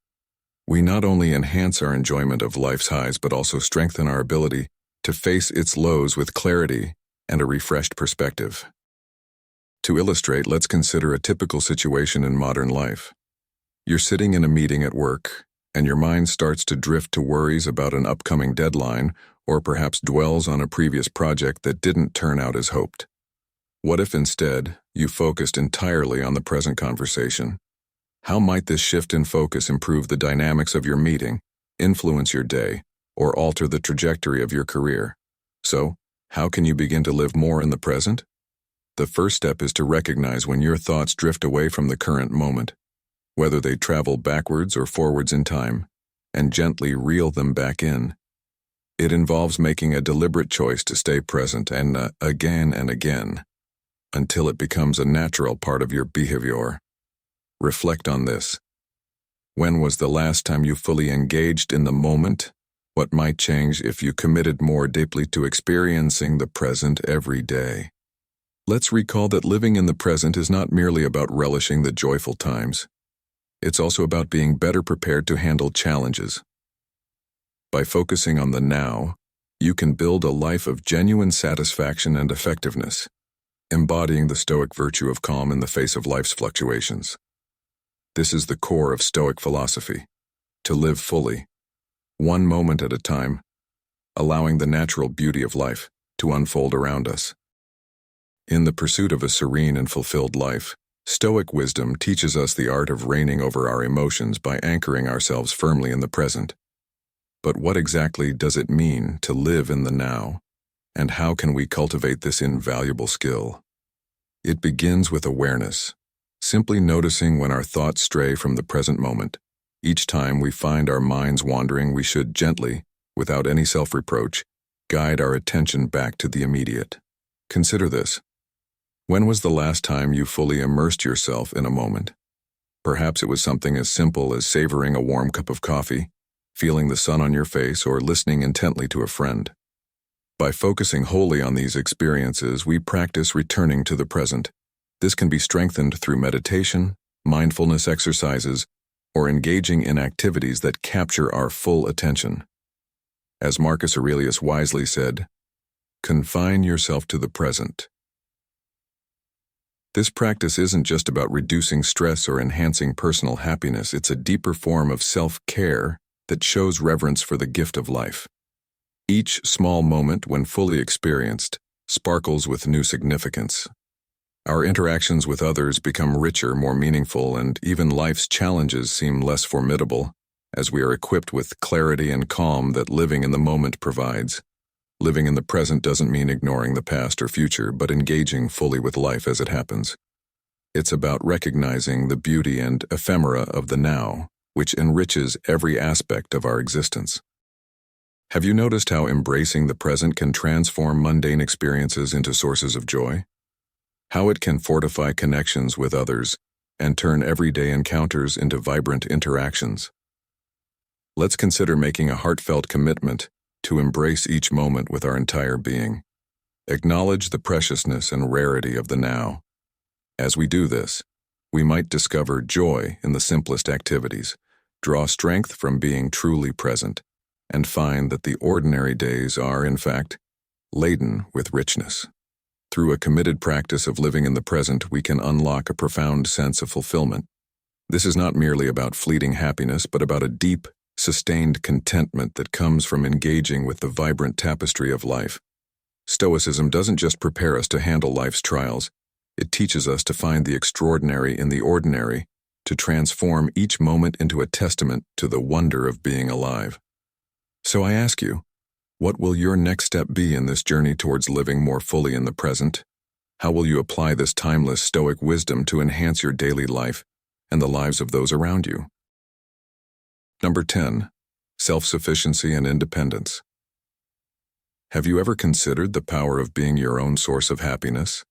we not only enhance our enjoyment of life's highs but also strengthen our ability to face its lows with clarity and a refreshed perspective. To illustrate, let's consider a typical situation in modern life. You're sitting in a meeting at work, and your mind starts to drift to worries about an upcoming deadline or perhaps dwells on a previous project that didn't turn out as hoped. What if instead you focused entirely on the present conversation? How might this shift in focus improve the dynamics of your meeting, influence your day, or alter the trajectory of your career? So, how can you begin to live more in the present? The first step is to recognize when your thoughts drift away from the current moment, whether they travel backwards or forwards in time, and gently reel them back in. It involves making a deliberate choice to stay present and again, until it becomes a natural part of your behavior. Reflect on this. When was the last time you fully engaged in the moment? What might change if you committed more deeply to experiencing the present every day? Let's recall that living in the present is not merely about relishing the joyful times. It's also about being better prepared to handle challenges. By focusing on the now, you can build a life of genuine satisfaction and effectiveness, embodying the Stoic virtue of calm in the face of life's fluctuations. This is the core of Stoic philosophy: to live fully, one moment at a time, allowing the natural beauty of life to unfold around us. In the pursuit of a serene and fulfilled life, Stoic wisdom teaches us the art of reigning over our emotions by anchoring ourselves firmly in the present. But what exactly does it mean to live in the now, and how can we cultivate this invaluable skill? It begins with awareness, simply noticing when our thoughts stray from the present moment. Each time we find our minds wandering, we should gently, without any self-reproach, guide our attention back to the immediate. Consider this. When was the last time you fully immersed yourself in a moment? Perhaps it was something as simple as savoring a warm cup of coffee, feeling the sun on your face, or listening intently to a friend. By focusing wholly on these experiences, we practice returning to the present. This can be strengthened through meditation, mindfulness exercises, or engaging in activities that capture our full attention. As Marcus Aurelius wisely said, "Confine yourself to the present." This practice isn't just about reducing stress or enhancing personal happiness. It's a deeper form of self-care that shows reverence for the gift of life. Each small moment, when fully experienced, sparkles with new significance. Our interactions with others become richer, more meaningful, and even life's challenges seem less formidable as we are equipped with clarity and calm that living in the moment provides. Living in the present doesn't mean ignoring the past or future, but engaging fully with life as it happens. It's about recognizing the beauty and ephemera of the now, which enriches every aspect of our existence. Have you noticed how embracing the present can transform mundane experiences into sources of joy? How it can fortify connections with others and turn everyday encounters into vibrant interactions? Let's consider making a heartfelt commitment to embrace each moment with our entire being. Acknowledge the preciousness and rarity of the now. As we do this, we might discover joy in the simplest activities, draw strength from being truly present, and find that the ordinary days are, in fact, laden with richness. Through a committed practice of living in the present, we can unlock a profound sense of fulfillment. This is not merely about fleeting happiness, but about a deep, sustained contentment that comes from engaging with the vibrant tapestry of life. Stoicism doesn't just prepare us to handle life's trials, it teaches us to find the extraordinary in the ordinary, to transform each moment into a testament to the wonder of being alive. So I ask you, what will your next step be in this journey towards living more fully in the present? How will you apply this timeless Stoic wisdom to enhance your daily life and the lives of those around you? Number 10. Self-Sufficiency and Independence. Have you ever considered the power of being your own source of happiness?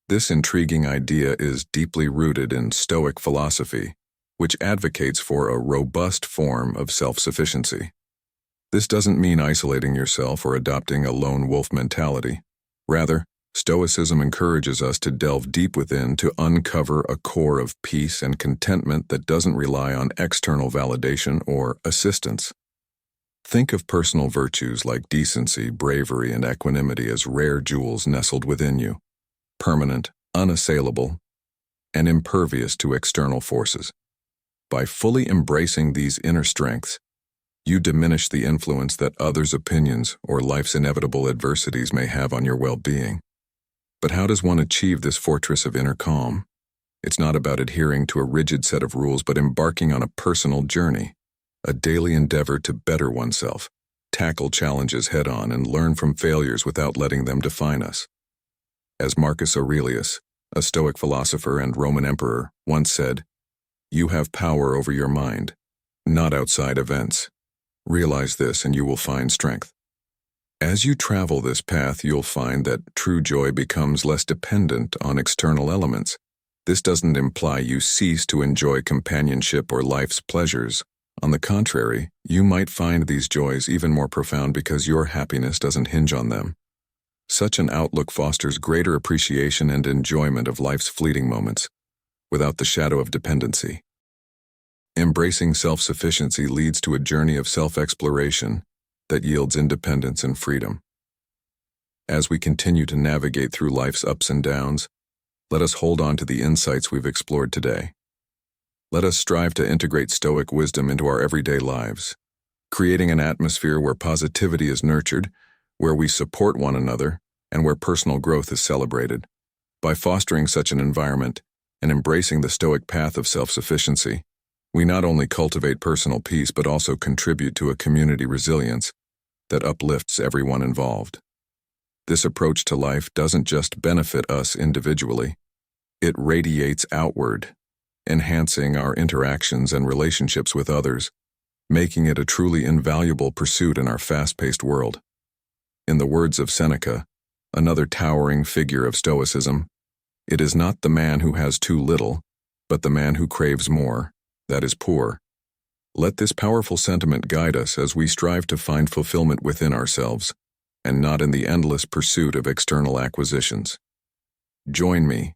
This intriguing idea is deeply rooted in Stoic philosophy, which advocates for a robust form of self-sufficiency. This doesn't mean isolating yourself or adopting a lone wolf mentality. Rather, Stoicism encourages us to delve deep within to uncover a core of peace and contentment that doesn't rely on external validation or assistance. Think of personal virtues like decency, bravery, and equanimity as rare jewels nestled within you, permanent, unassailable, and impervious to external forces. By fully embracing these inner strengths, you diminish the influence that others' opinions or life's inevitable adversities may have on your well-being. But how does one achieve this fortress of inner calm? It's not about adhering to a rigid set of rules, but embarking on a personal journey, a daily endeavor to better oneself, tackle challenges head-on, and learn from failures without letting them define us. As Marcus Aurelius, a Stoic philosopher and Roman emperor, once said, "You have power over your mind, not outside events. Realize this and you will find strength." As you travel this path, you'll find that true joy becomes less dependent on external elements. This doesn't imply you cease to enjoy companionship or life's pleasures. On the contrary, you might find these joys even more profound because your happiness doesn't hinge on them. Such an outlook fosters greater appreciation and enjoyment of life's fleeting moments, without the shadow of dependency. Embracing self-sufficiency leads to a journey of self-exploration that yields independence and freedom. As we continue to navigate through life's ups and downs, let us hold on to the insights we've explored today. Let us strive to integrate Stoic wisdom into our everyday lives, creating an atmosphere where positivity is nurtured, where we support one another, and where personal growth is celebrated. By fostering such an environment and embracing the Stoic path of self-sufficiency, we not only cultivate personal peace but also contribute to a community resilience that uplifts everyone involved. This approach to life doesn't just benefit us individually, it radiates outward, enhancing our interactions and relationships with others, making it a truly invaluable pursuit in our fast-paced world. In the words of Seneca, another towering figure of Stoicism, it is not the man who has too little, but the man who craves more, that is poor. Let this powerful sentiment guide us as we strive to find fulfillment within ourselves, and not in the endless pursuit of external acquisitions. Join me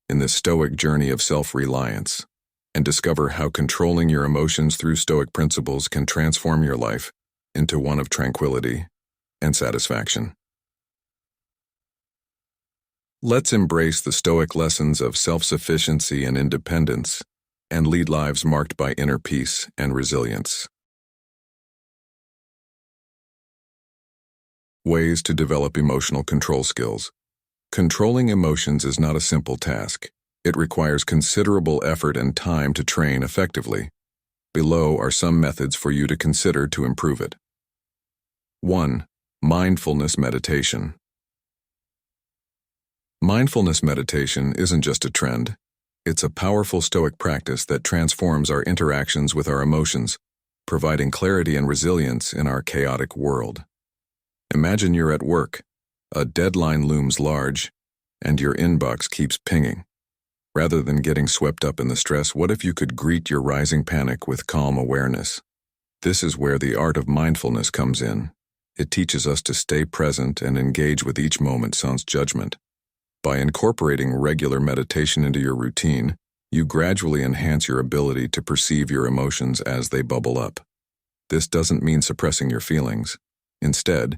in this Stoic journey of self-reliance, and discover how controlling your emotions through Stoic principles can transform your life into one of tranquility and satisfaction. Let's embrace the Stoic lessons of self-sufficiency and independence, and lead lives marked by inner peace and resilience. Ways to develop emotional control skills. Controlling emotions is not a simple task. It requires considerable effort and time to train effectively. Below are some methods for you to consider to improve it. 1. Mindfulness meditation. Mindfulness meditation isn't just a trend. It's a powerful Stoic practice that transforms our interactions with our emotions, providing clarity and resilience in our chaotic world. Imagine you're at work, a deadline looms large, and your inbox keeps pinging. Rather than getting swept up in the stress, what if you could greet your rising panic with calm awareness? This is where the art of mindfulness comes in. It teaches us to stay present and engage with each moment sans judgment. By incorporating regular meditation into your routine, you gradually enhance your ability to perceive your emotions as they bubble up. This doesn't mean suppressing your feelings. Instead,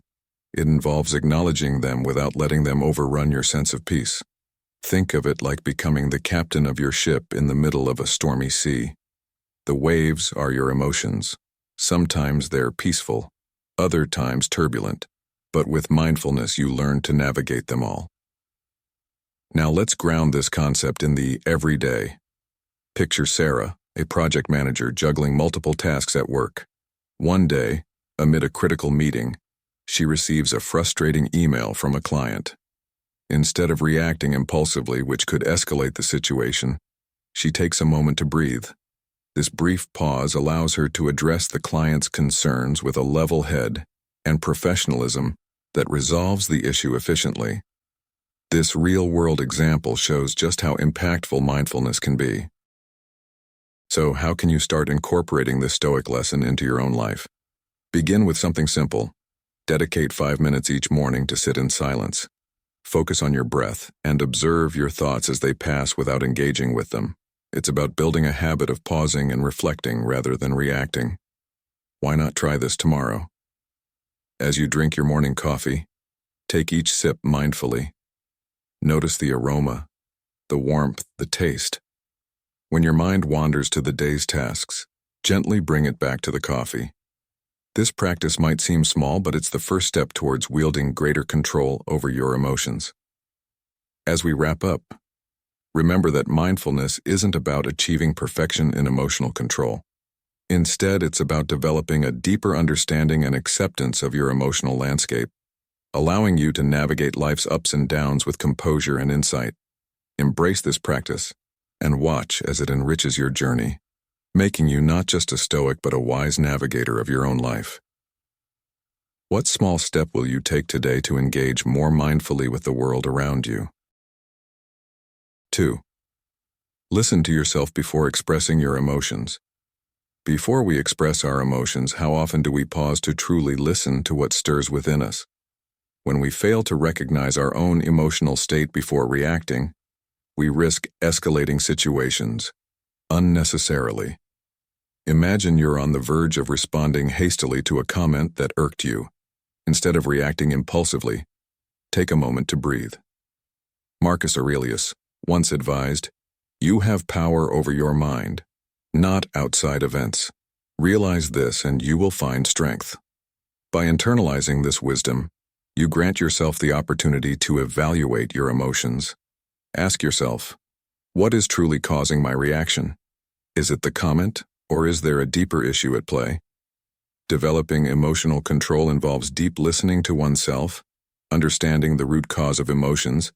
it involves acknowledging them without letting them overrun your sense of peace. Think of it like becoming the captain of your ship in the middle of a stormy sea. The waves are your emotions. Sometimes they're peaceful, other times turbulent, but with mindfulness you learn to navigate them all. Now let's ground this concept in the everyday. Picture Sarah, a project manager juggling multiple tasks at work. One day, amid a critical meeting, she receives a frustrating email from a client. Instead of reacting impulsively, which could escalate the situation, she takes a moment to breathe. This brief pause allows her to address the client's concerns with a level head and professionalism that resolves the issue efficiently. This real-world example shows just how impactful mindfulness can be. So, how can you start incorporating this Stoic lesson into your own life? Begin with something simple. Dedicate 5 minutes each morning to sit in silence. Focus on your breath and observe your thoughts as they pass without engaging with them. It's about building a habit of pausing and reflecting rather than reacting. Why not try this tomorrow? As you drink your morning coffee, take each sip mindfully. Notice the aroma, the warmth, the taste. When your mind wanders to the day's tasks, gently bring it back to the coffee. This practice might seem small, but it's the first step towards wielding greater control over your emotions. As we wrap up, remember that mindfulness isn't about achieving perfection in emotional control. Instead, it's about developing a deeper understanding and acceptance of your emotional landscape, allowing you to navigate life's ups and downs with composure and insight. Embrace this practice and watch as it enriches your journey, making you not just a Stoic but a wise navigator of your own life. What small step will you take today to engage more mindfully with the world around you? 2. Listen to yourself before expressing your emotions. Before we express our emotions, how often do we pause to truly listen to what stirs within us? When we fail to recognize our own emotional state before reacting, we risk escalating situations unnecessarily. Imagine you're on the verge of responding hastily to a comment that irked you. Instead of reacting impulsively, take a moment to breathe. Marcus Aurelius once advised, "You have power over your mind, not outside events. Realize this and you will find strength." By internalizing this wisdom, you grant yourself the opportunity to evaluate your emotions. Ask yourself, what is truly causing my reaction? Is it the comment, or is there a deeper issue at play? Developing emotional control involves deep listening to oneself, understanding the root cause of emotions,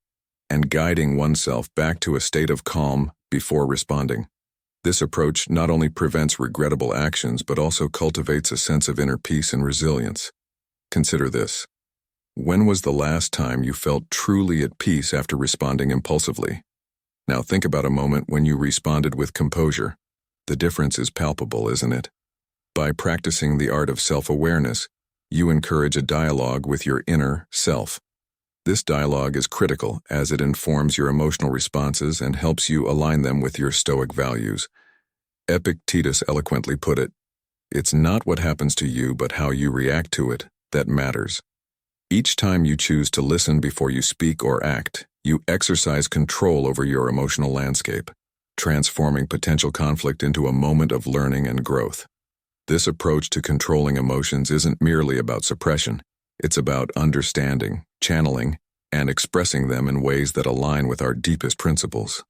and guiding oneself back to a state of calm before responding. This approach not only prevents regrettable actions but also cultivates a sense of inner peace and resilience. Consider this. When was the last time you felt truly at peace after responding impulsively? Now think about a moment when you responded with composure. The difference is palpable, isn't it? By practicing the art of self-awareness, you encourage a dialogue with your inner self. This dialogue is critical as it informs your emotional responses and helps you align them with your Stoic values. Epictetus eloquently put it, "It's not what happens to you but how you react to it that matters." Each time you choose to listen before you speak or act, you exercise control over your emotional landscape, transforming potential conflict into a moment of learning and growth. This approach to controlling emotions isn't merely about suppression. It's about understanding, channeling, and expressing them in ways that align with our deepest principles.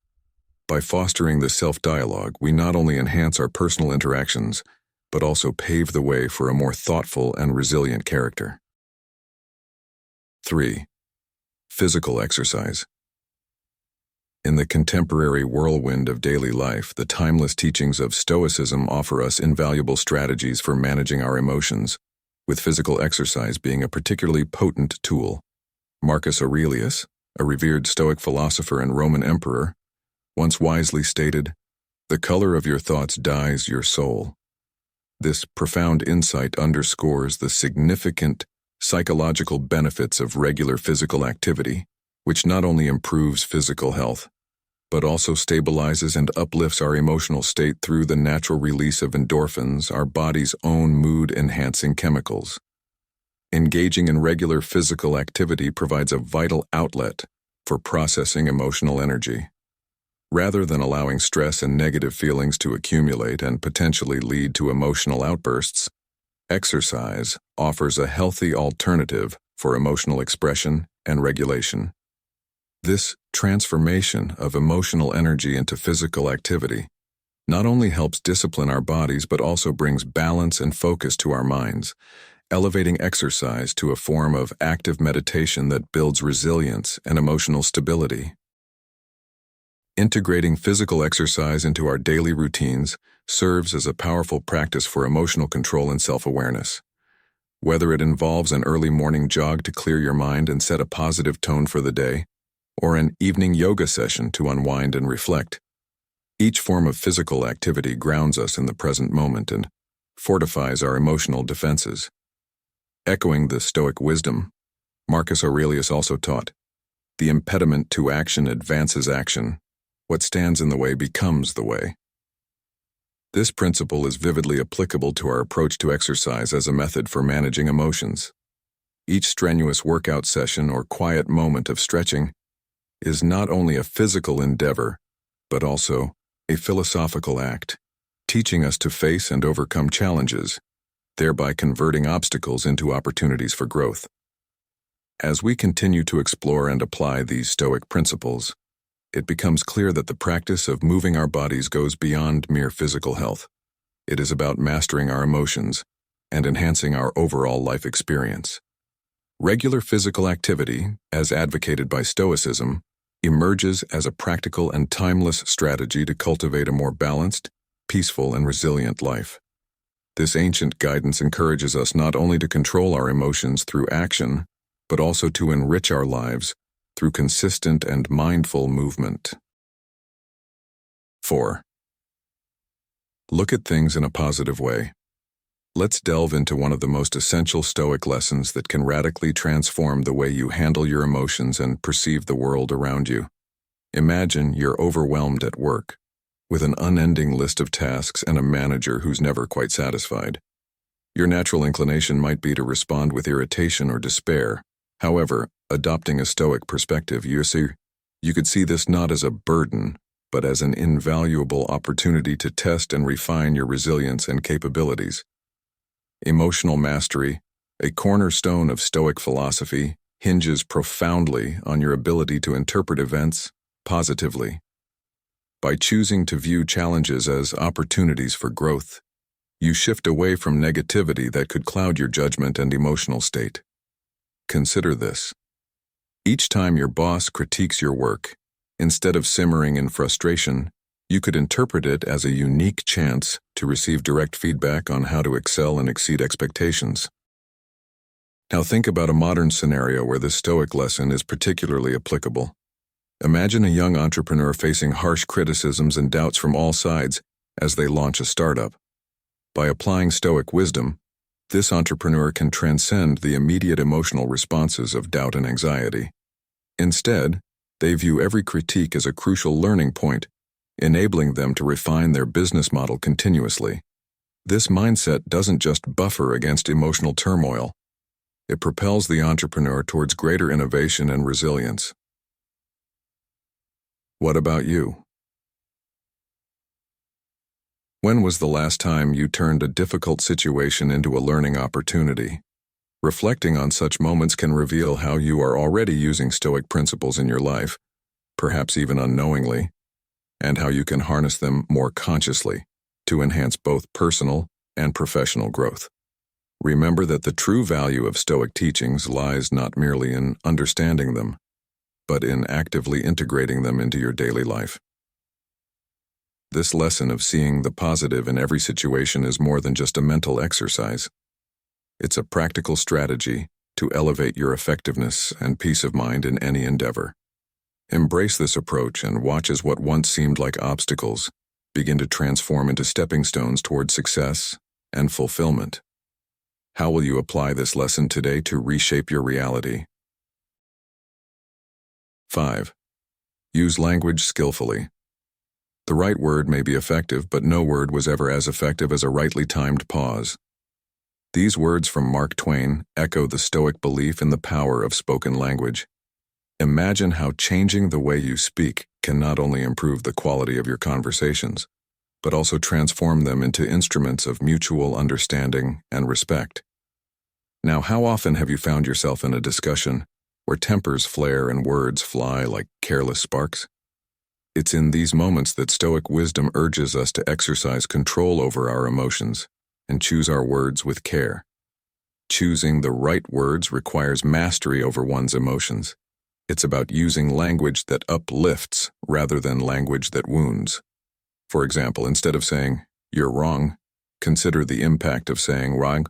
By fostering this self-dialogue, we not only enhance our personal interactions, but also pave the way for a more thoughtful and resilient character. 3. Physical exercise. In the contemporary whirlwind of daily life, the timeless teachings of Stoicism offer us invaluable strategies for managing our emotions, with physical exercise being a particularly potent tool. Marcus Aurelius, a revered Stoic philosopher and Roman emperor, once wisely stated, "The color of your thoughts dyes your soul." This profound insight underscores the significant psychological benefits of regular physical activity, which not only improves physical health, but also stabilizes and uplifts our emotional state through the natural release of endorphins, our body's own mood-enhancing chemicals. Engaging in regular physical activity provides a vital outlet for processing emotional energy. Rather than allowing stress and negative feelings to accumulate and potentially lead to emotional outbursts, exercise offers a healthy alternative for emotional expression and regulation. This transformation of emotional energy into physical activity not only helps discipline our bodies but also brings balance and focus to our minds, elevating exercise to a form of active meditation that builds resilience and emotional stability. Integrating physical exercise into our daily routines serves as a powerful practice for emotional control and self-awareness. Whether it involves an early morning jog to clear your mind and set a positive tone for the day, or an evening yoga session to unwind and reflect, each form of physical activity grounds us in the present moment and fortifies our emotional defenses. Echoing the Stoic wisdom, Marcus Aurelius also taught, "The impediment to action advances action. What stands in the way becomes the way." This principle is vividly applicable to our approach to exercise as a method for managing emotions. Each strenuous workout session or quiet moment of stretching is not only a physical endeavor, but also a philosophical act, teaching us to face and overcome challenges, thereby converting obstacles into opportunities for growth. As we continue to explore and apply these Stoic principles, it becomes clear that the practice of moving our bodies goes beyond mere physical health. It is about mastering our emotions and enhancing our overall life experience. Regular physical activity, as advocated by Stoicism, emerges as a practical and timeless strategy to cultivate a more balanced, peaceful, and resilient life. This ancient guidance encourages us not only to control our emotions through action, but also to enrich our lives through consistent and mindful movement. 4. Look at things in a positive way. Let's delve into one of the most essential Stoic lessons that can radically transform the way you handle your emotions and perceive the world around you. Imagine you're overwhelmed at work, with an unending list of tasks and a manager who's never quite satisfied. Your natural inclination might be to respond with irritation or despair. However, adopting a Stoic perspective, you could see this not as a burden, but as an invaluable opportunity to test and refine your resilience and capabilities. Emotional mastery, a cornerstone of Stoic philosophy, hinges profoundly on your ability to interpret events positively. By choosing to view challenges as opportunities for growth, you shift away from negativity that could cloud your judgment and emotional state. Consider this. Each time your boss critiques your work, instead of simmering in frustration, you could interpret it as a unique chance to receive direct feedback on how to excel and exceed expectations. Now think about a modern scenario where this Stoic lesson is particularly applicable. Imagine a young entrepreneur facing harsh criticisms and doubts from all sides as they launch a startup. By applying Stoic wisdom, this entrepreneur can transcend the immediate emotional responses of doubt and anxiety. Instead, they view every critique as a crucial learning point, enabling them to refine their business model continuously. This mindset doesn't just buffer against emotional turmoil. It propels the entrepreneur towards greater innovation and resilience. What about you? When was the last time you turned a difficult situation into a learning opportunity? Reflecting on such moments can reveal how you are already using Stoic principles in your life, perhaps even unknowingly, and how you can harness them more consciously to enhance both personal and professional growth. Remember that the true value of Stoic teachings lies not merely in understanding them, but in actively integrating them into your daily life. This lesson of seeing the positive in every situation is more than just a mental exercise. It's a practical strategy to elevate your effectiveness and peace of mind in any endeavor. Embrace this approach and watch as what once seemed like obstacles begin to transform into stepping stones toward success and fulfillment. How will you apply this lesson today to reshape your reality? 5. Use language skillfully. The right word may be effective, but no word was ever as effective as a rightly timed pause. These words from Mark Twain echo the Stoic belief in the power of spoken language. Imagine how changing the way you speak can not only improve the quality of your conversations, but also transform them into instruments of mutual understanding and respect. Now, how often have you found yourself in a discussion where tempers flare and words fly like careless sparks? It's in these moments that Stoic wisdom urges us to exercise control over our emotions and choose our words with care. Choosing the right words requires mastery over one's emotions. It's about using language that uplifts rather than language that wounds. For example, instead of saying, "You're wrong," consider the impact of saying, "Wrong,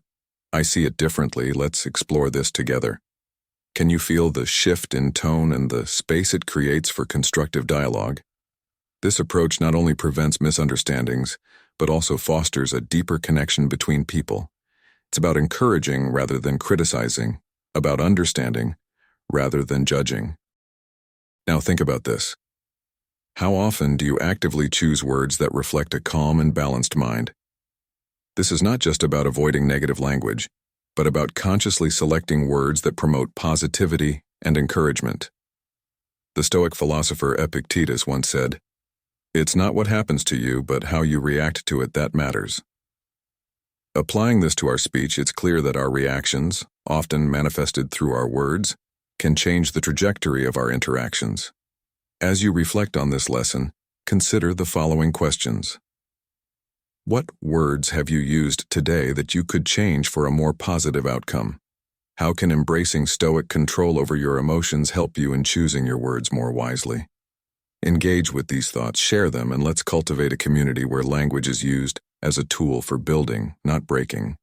I see it differently, let's explore this together." Can you feel the shift in tone and the space it creates for constructive dialogue? This approach not only prevents misunderstandings, but also fosters a deeper connection between people. It's about encouraging rather than criticizing, about understanding rather than judging. Now think about this. How often do you actively choose words that reflect a calm and balanced mind? This is not just about avoiding negative language, but about consciously selecting words that promote positivity and encouragement. The Stoic philosopher Epictetus once said, "It's not what happens to you, but how you react to it that matters." Applying this to our speech, it's clear that our reactions, often manifested through our words, can change the trajectory of our interactions. As you reflect on this lesson, consider the following questions. What words have you used today that you could change for a more positive outcome? How can embracing Stoic control over your emotions help you in choosing your words more wisely? Engage with these thoughts, share them, and let's cultivate a community where language is used as a tool for building, not breaking.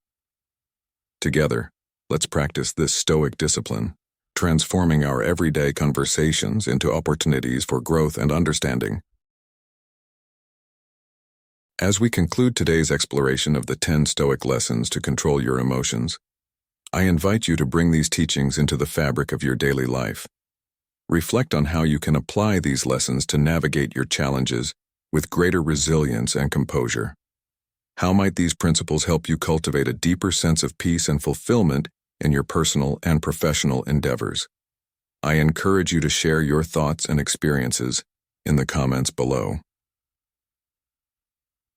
Together, let's practice this Stoic discipline, transforming our everyday conversations into opportunities for growth and understanding. As we conclude today's exploration of the 10 Stoic lessons to control your emotions, I invite you to bring these teachings into the fabric of your daily life. Reflect on how you can apply these lessons to navigate your challenges with greater resilience and composure. How might these principles help you cultivate a deeper sense of peace and fulfillment in your personal and professional endeavors? I encourage you to share your thoughts and experiences in the comments below.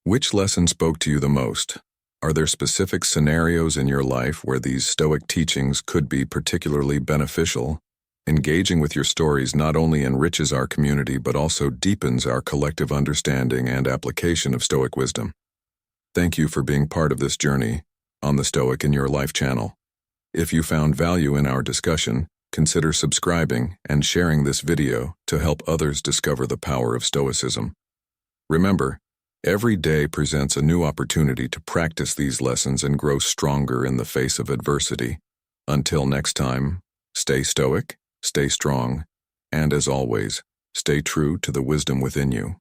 Which lesson spoke to you the most? Are there specific scenarios in your life where these Stoic teachings could be particularly beneficial? Engaging with your stories not only enriches our community but also deepens our collective understanding and application of Stoic wisdom. Thank you for being part of this journey on the Stoic in Your Life channel. If you found value in our discussion, consider subscribing and sharing this video to help others discover the power of Stoicism. Remember, every day presents a new opportunity to practice these lessons and grow stronger in the face of adversity. Until next time, stay stoic, stay strong, and as always, stay true to the wisdom within you.